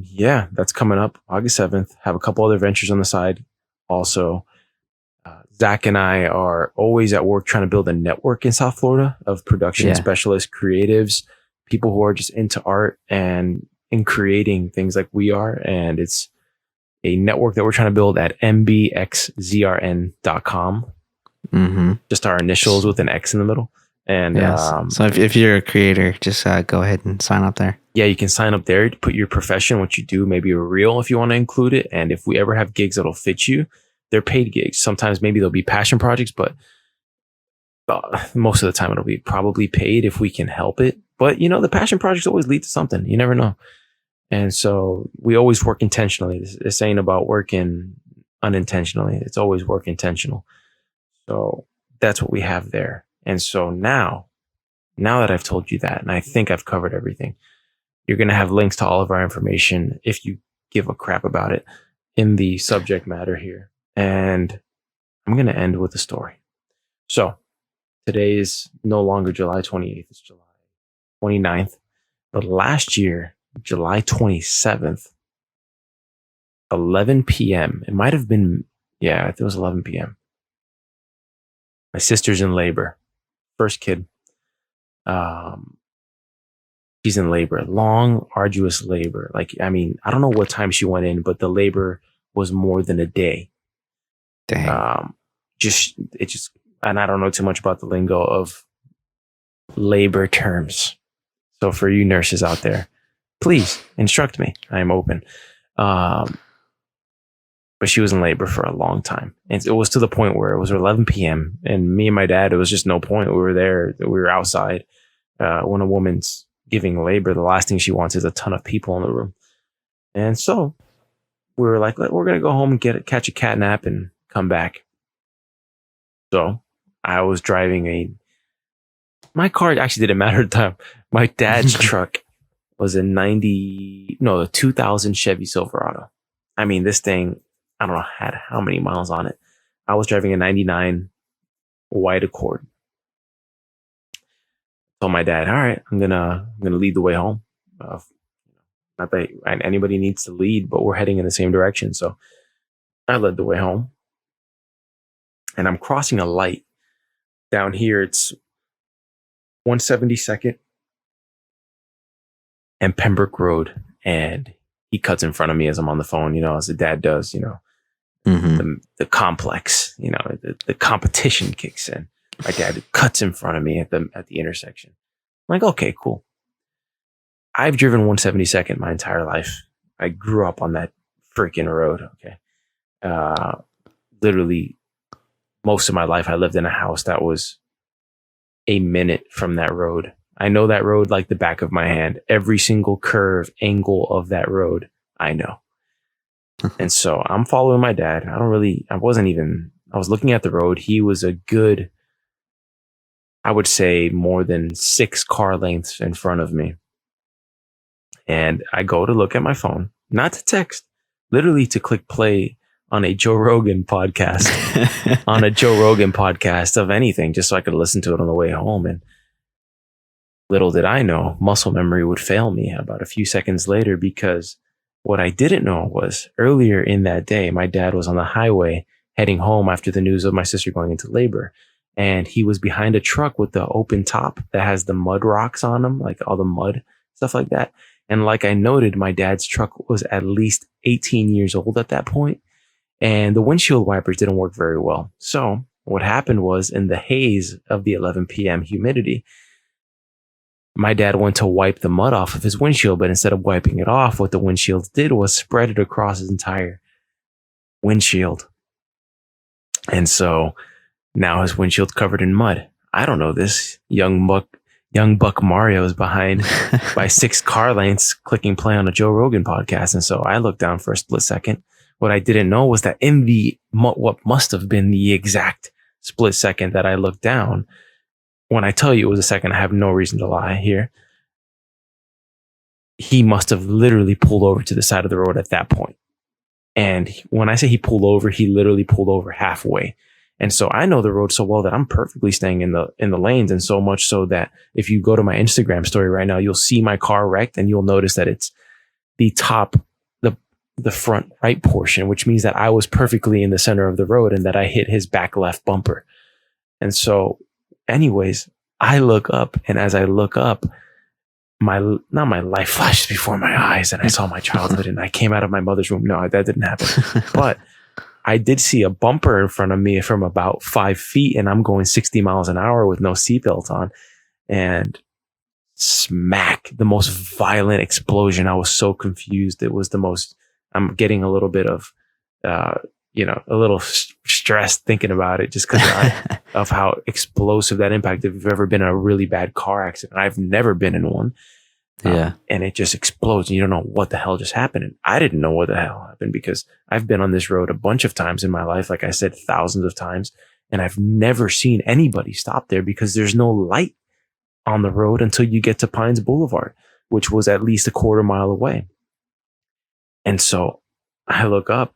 yeah, that's coming up August 7th. Have a couple other ventures on the side. Also, Zach and I are always at work trying to build a network in South Florida of production specialists, creatives, people who are just into art and in creating things like we are. And it's a network that we're trying to build at mbxzrn.com. Mm-hmm. Just our initials with an X in the middle. And so if you're a creator, just go ahead and sign up there. Yeah, you can sign up there to put your profession, what you do, maybe a reel if you want to include it. And if we ever have gigs that'll fit you, they're paid gigs. Sometimes maybe they'll be passion projects, but most of the time it'll be probably paid if we can help it. But the passion projects always lead to something. You never know. And so we always work intentionally. This ain't about working unintentionally. It's always work intentional. So that's what we have there. And so now that I've told you that, and I think I've covered everything, you're going to have links to all of our information, if you give a crap about it, in the subject matter here. And I'm going to end with a story. So today is no longer July 28th. It's July 29th. But last year, July 27th, 11 p.m. It might have been, it was 11 p.m. My sister's in labor. First kid. She's in labor, long, arduous labor. I don't know what time she went in, but the labor was more than a day. Dang. And I don't know too much about the lingo of labor terms. So for you nurses out there, please instruct me. I am open. But she was in labor for a long time. And it was to the point where it was 11 p.m. And me and my dad, it was just no point. We were there. We were outside. When a woman's giving labor, the last thing she wants is a ton of people in the room. And so we were like, we're going to go home and catch a cat nap and come back. So I was driving my car actually didn't matter at the time. My dad's truck was a 2000 Chevy Silverado. I mean, this thing, I don't know, had how many miles on it. I was driving a 99 white Accord. Told my dad, all right, I'm gonna lead the way home. Not that anybody needs to lead, but we're heading in the same direction. So I led the way home. And I'm crossing a light. Down here, it's 172nd and Pembroke Road. And he cuts in front of me as I'm on the phone, as a dad does, Mm-hmm. the complex, the competition kicks in. My dad cuts in front of me at the intersection. I'm like, okay, cool. I've driven 172nd my entire life. I grew up on that freaking road. Okay. Literally most of my life, I lived in a house that was a minute from that road. I know that road like the back of my hand. Every single curve, angle of that road, I know. And so I'm following my dad. I was looking at the road. He was a good, I would say, more than 6 car lengths in front of me. And I go to look at my phone, not to text, literally to click play on a Joe Rogan podcast, of anything, just so I could listen to it on the way home. And little did I know, muscle memory would fail me about a few seconds later, because what I didn't know was earlier in that day, my dad was on the highway heading home after the news of my sister going into labor. And he was behind a truck with the open top that has the mud rocks on them, like all the mud, stuff like that. And like I noted, my dad's truck was at least 18 years old at that point. and the windshield wipers didn't work very well. So what happened was, in the haze of the 11 p.m. humidity, my dad went to wipe the mud off of his windshield, but instead of wiping it off, what the windshield did was spread it across his entire windshield. And so now his windshield's covered in mud. I don't know this. Young Buck Mario is behind by 6 car lengths clicking play on a Joe Rogan podcast. And so I looked down for a split second. What I didn't know was that in what must have been the exact split second that I looked down, when I tell you it was a second, I have no reason to lie here. He must have literally pulled over to the side of the road at that point. And when I say he pulled over, he literally pulled over halfway. And so I know the road so well that I'm perfectly staying in the lanes, and so much so that if you go to my Instagram story right now, you'll see my car wrecked, and you'll notice that it's the front right portion, which means that I was perfectly in the center of the road and that I hit his back left bumper. And so anyways, I look up, and as I look up, my life flashes before my eyes, and I saw my childhood, and I came out of my mother's womb. No, that didn't happen. But I did see a bumper in front of me from about 5 feet, and I'm going 60 miles an hour with no seatbelt on, and smack, the most violent explosion. I was so confused. It was the most, I'm getting a little bit of, a little stressed thinking about it, just because of how explosive that impact. If you've ever been in a really bad car accident, I've never been in one. Yeah. And it just explodes, and you don't know what the hell just happened. And I didn't know what the hell happened because I've been on this road a bunch of times in my life. Like I said, thousands of times. And I've never seen anybody stop there because there's no light on the road until you get to Pines Boulevard, which was at least a quarter mile away. And so I look up,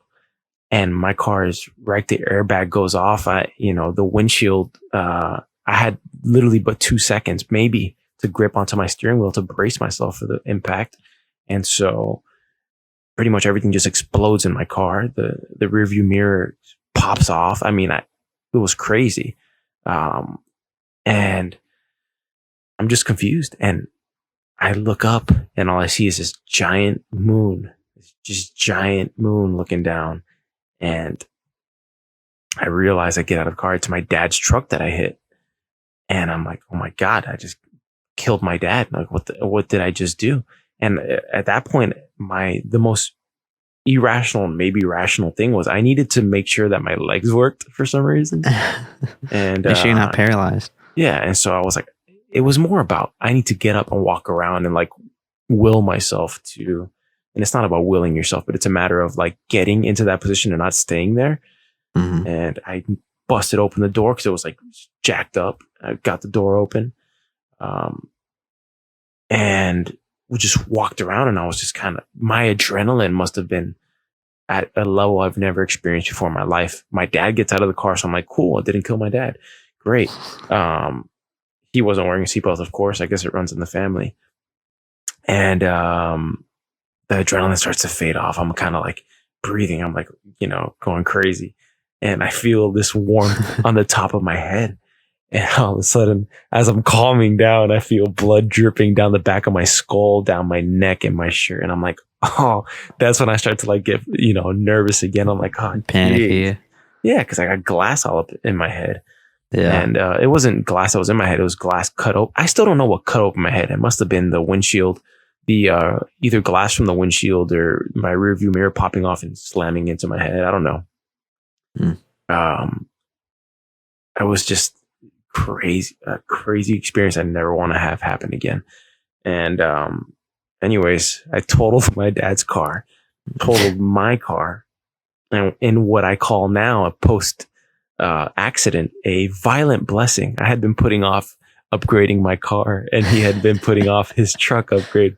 and my car is wrecked. The airbag goes off. The windshield, I had literally but 2 seconds maybe to grip onto my steering wheel to brace myself for the impact. And so pretty much everything just explodes in my car. The rear view mirror pops off. I mean, it was crazy. And I'm just confused. And I look up, and all I see is this giant moon looking down. And I realize I get out of the car. It's my dad's truck that I hit. And I'm like, oh my God, I just killed my dad. Like, what did I just do? And at that point, the most irrational and maybe rational thing was I needed to make sure that my legs worked for some reason. And make sure you're not paralyzed. Yeah. And so I was like, it was more about, I need to get up and walk around and like will myself to, and it's not about willing yourself, but it's a matter of like getting into that position and not staying there. Mm-hmm. And I busted open the door because it was like jacked up. I got the door open. And we just walked around, and I was just my adrenaline must have been at a level I've never experienced before in my life. My dad gets out of the car, so I'm like, cool, I didn't kill my dad. Great. He wasn't wearing a seatbelt, of course. I guess it runs in the family. And the adrenaline starts to fade off. I'm kind of like breathing. I'm like, going crazy. And I feel this warmth on the top of my head. And all of a sudden, as I'm calming down, I feel blood dripping down the back of my skull, down my neck and my shirt. And I'm like, oh, that's when I start to like get, nervous again. I'm like, oh, panicky. Yeah, because I got glass all up in my head. Yeah. And it wasn't glass that was in my head. It was glass cut open. I still don't know what cut open my head. It must have been the windshield, either glass from the windshield or my rear view mirror popping off and slamming into my head. I don't know. I was just a crazy experience I never want to have happen again. And anyways, I totaled my dad's car, totaled my car, and in what I call now a post accident, a violent blessing. I had been putting off upgrading my car, and he had been putting off his truck upgrade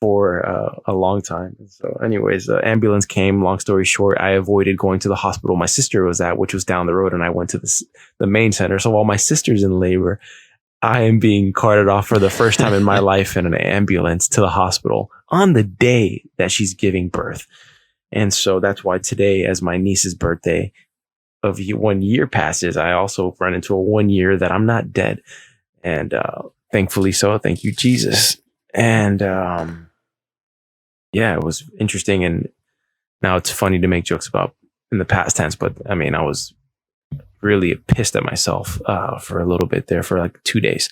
for a long time. So anyways, the ambulance came. Long story short, I avoided going to the hospital my sister was at, which was down the road, and I went to the main center. So while my sister's in labor, I am being carted off for the first time in my life in an ambulance to the hospital on the day that she's giving birth. And so that's why today, as my niece's birthday of 1 year passes, I also run into a 1 year that I'm not dead. And thankfully so. Thank you, Jesus. And yeah, it was interesting. And now it's funny to make jokes about in the past tense, but I mean, I was really pissed at myself for a little bit there for like 2 days.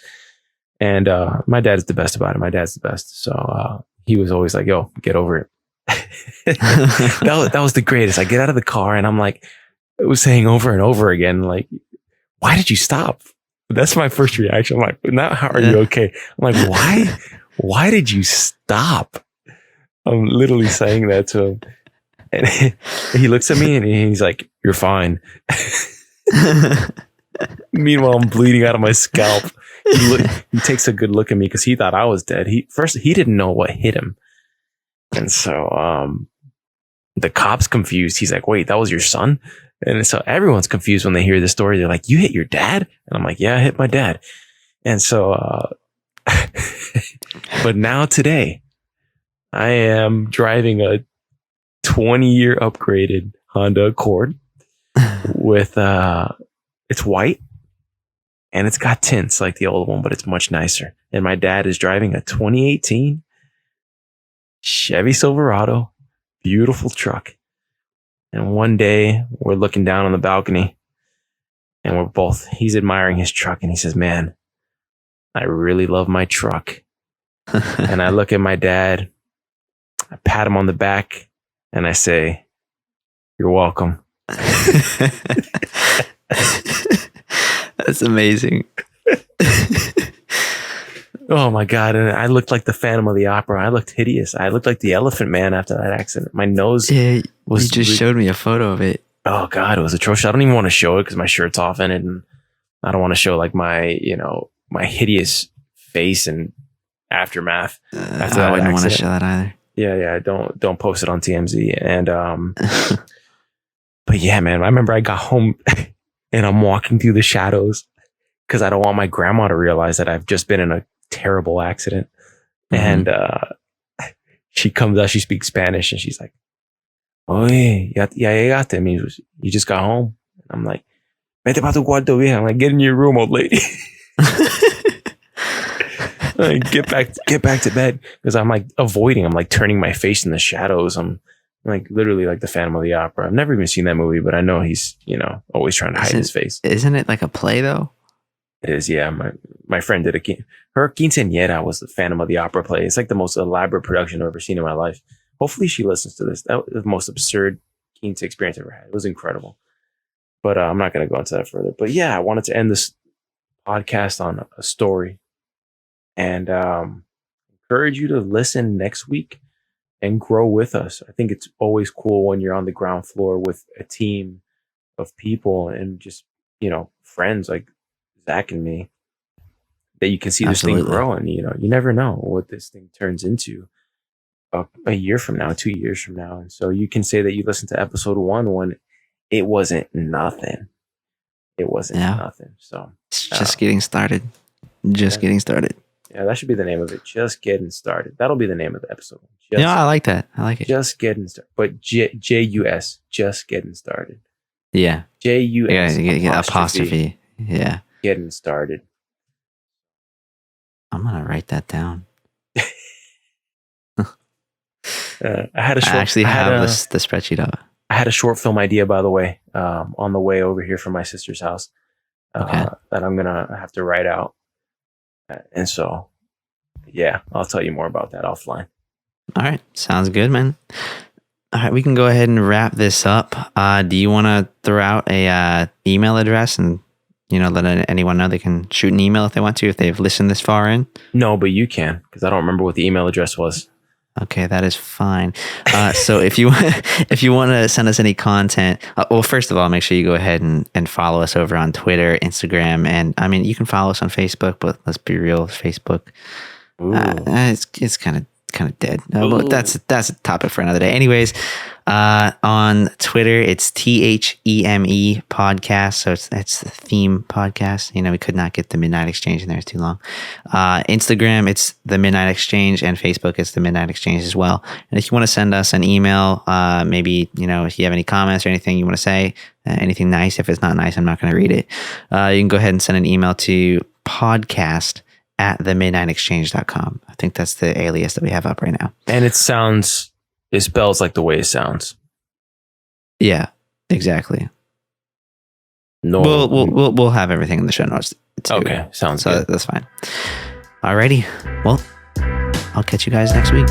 And my dad's the best about it. My dad's the best. So he was always like, yo, get over it. That was the greatest. I get out of the car and I'm like, it was saying over and over again, like, why did you stop? That's my first reaction. I'm like, now how are you okay? I'm like, why did you stop? I'm literally saying that to him. And he looks at me and he's like, you're fine. Meanwhile, I'm bleeding out of my scalp. He takes a good look at me because he thought I was dead. He didn't know what hit him. And so the cop's confused. He's like, wait, that was your son? And so everyone's confused when they hear this story. They're like, you hit your dad? And I'm like, yeah, I hit my dad. And so, but now today, I am driving a 20-year upgraded Honda Accord with, it's white and it's got tints like the old one, but it's much nicer. And my dad is driving a 2018 Chevy Silverado, beautiful truck. And one day we're looking down on the balcony and he's admiring his truck and he says, man, I really love my truck. And I look at my dad, I pat him on the back and I say, you're welcome. That's amazing. Oh my God. And I looked like the Phantom of the Opera. I looked hideous. I looked like the Elephant Man after that accident. My nose was. You just showed me a photo of it. Oh God, it was atrocious. I don't even want to show it because my shirt's off in it. And I don't want to show like my hideous face and aftermath. After I wouldn't want to show that either. Yeah. Don't post it on TMZ. And, but yeah, man, I remember I got home and I'm walking through the shadows because I don't want my grandma to realize that I've just been in a terrible accident. Mm-hmm. And she comes out, she speaks Spanish and she's like, oye, ya llegaste. I mean, you just got home. And I'm like, vete pa tu cuarto, vieja. I'm like, get in your room, old lady. Like, get back to bed. Because I'm like I'm like turning my face in the shadows. I'm like literally like the Phantom of the Opera. I've never even seen that movie, but I know he's, always trying to hide his face. Isn't it like a play though? It is, yeah. My friend did her quinceañera was the Phantom of the Opera play. It's like the most elaborate production I've ever seen in my life. Hopefully she listens to this. That was the most absurd quince experience I've ever had. It was incredible. But I'm not going to go into that further. But yeah, I wanted to end this podcast on a story and encourage you to listen next week and grow with us. I think it's always cool when you're on the ground floor with a team of people and just, friends like Zach and me, that you can see this thing growing. You never know what this thing turns into a year from now, 2 years from now. And so you can say that you listened to episode 1 when it wasn't nothing. It wasn't nothing. So it's just getting started. Getting started. Yeah, that should be the name of it. Just getting started. That'll be the name of the episode. I like that. I like it. Just getting started. But J-U-S, just getting started. Yeah. J-U-S. Yeah, apostrophe. Yeah. Getting started. I'm going to write that down. I have the spreadsheet up. I had a short film idea, by the way, on the way over here from my sister's house that I'm going to have to write out. And so, yeah, I'll tell you more about that offline. All right. Sounds good, man. All right. We can go ahead and wrap this up. Do you want to throw out a email address and, let anyone know they can shoot an email if they want to, if they've listened this far in? No, but you can, because I don't remember what the email address was. Okay, that is fine. So if you want to send us any content, well, first of all, make sure you go ahead and follow us over on Twitter, Instagram, and I mean, you can follow us on Facebook, but let's be real, Facebook, it's kind of dead. But that's a topic for another day. Anyways, on Twitter, it's THEME podcast. So it's the theme podcast. We could not get the Midnight Exchange in there. It's too long. Instagram, it's the Midnight Exchange, and Facebook, it's the Midnight Exchange as well. And if you want to send us an email, maybe, if you have any comments or anything you want to say, anything nice. If it's not nice, I'm not going to read it. You can go ahead and send an email to podcast@themidnightexchange.com. I think that's the alias that we have up right now. And it spells like the way it sounds. Yeah. Exactly. No. We'll have everything in the show notes. too. Okay, sounds So good. that's fine. Alrighty. Well, I'll catch you guys next week.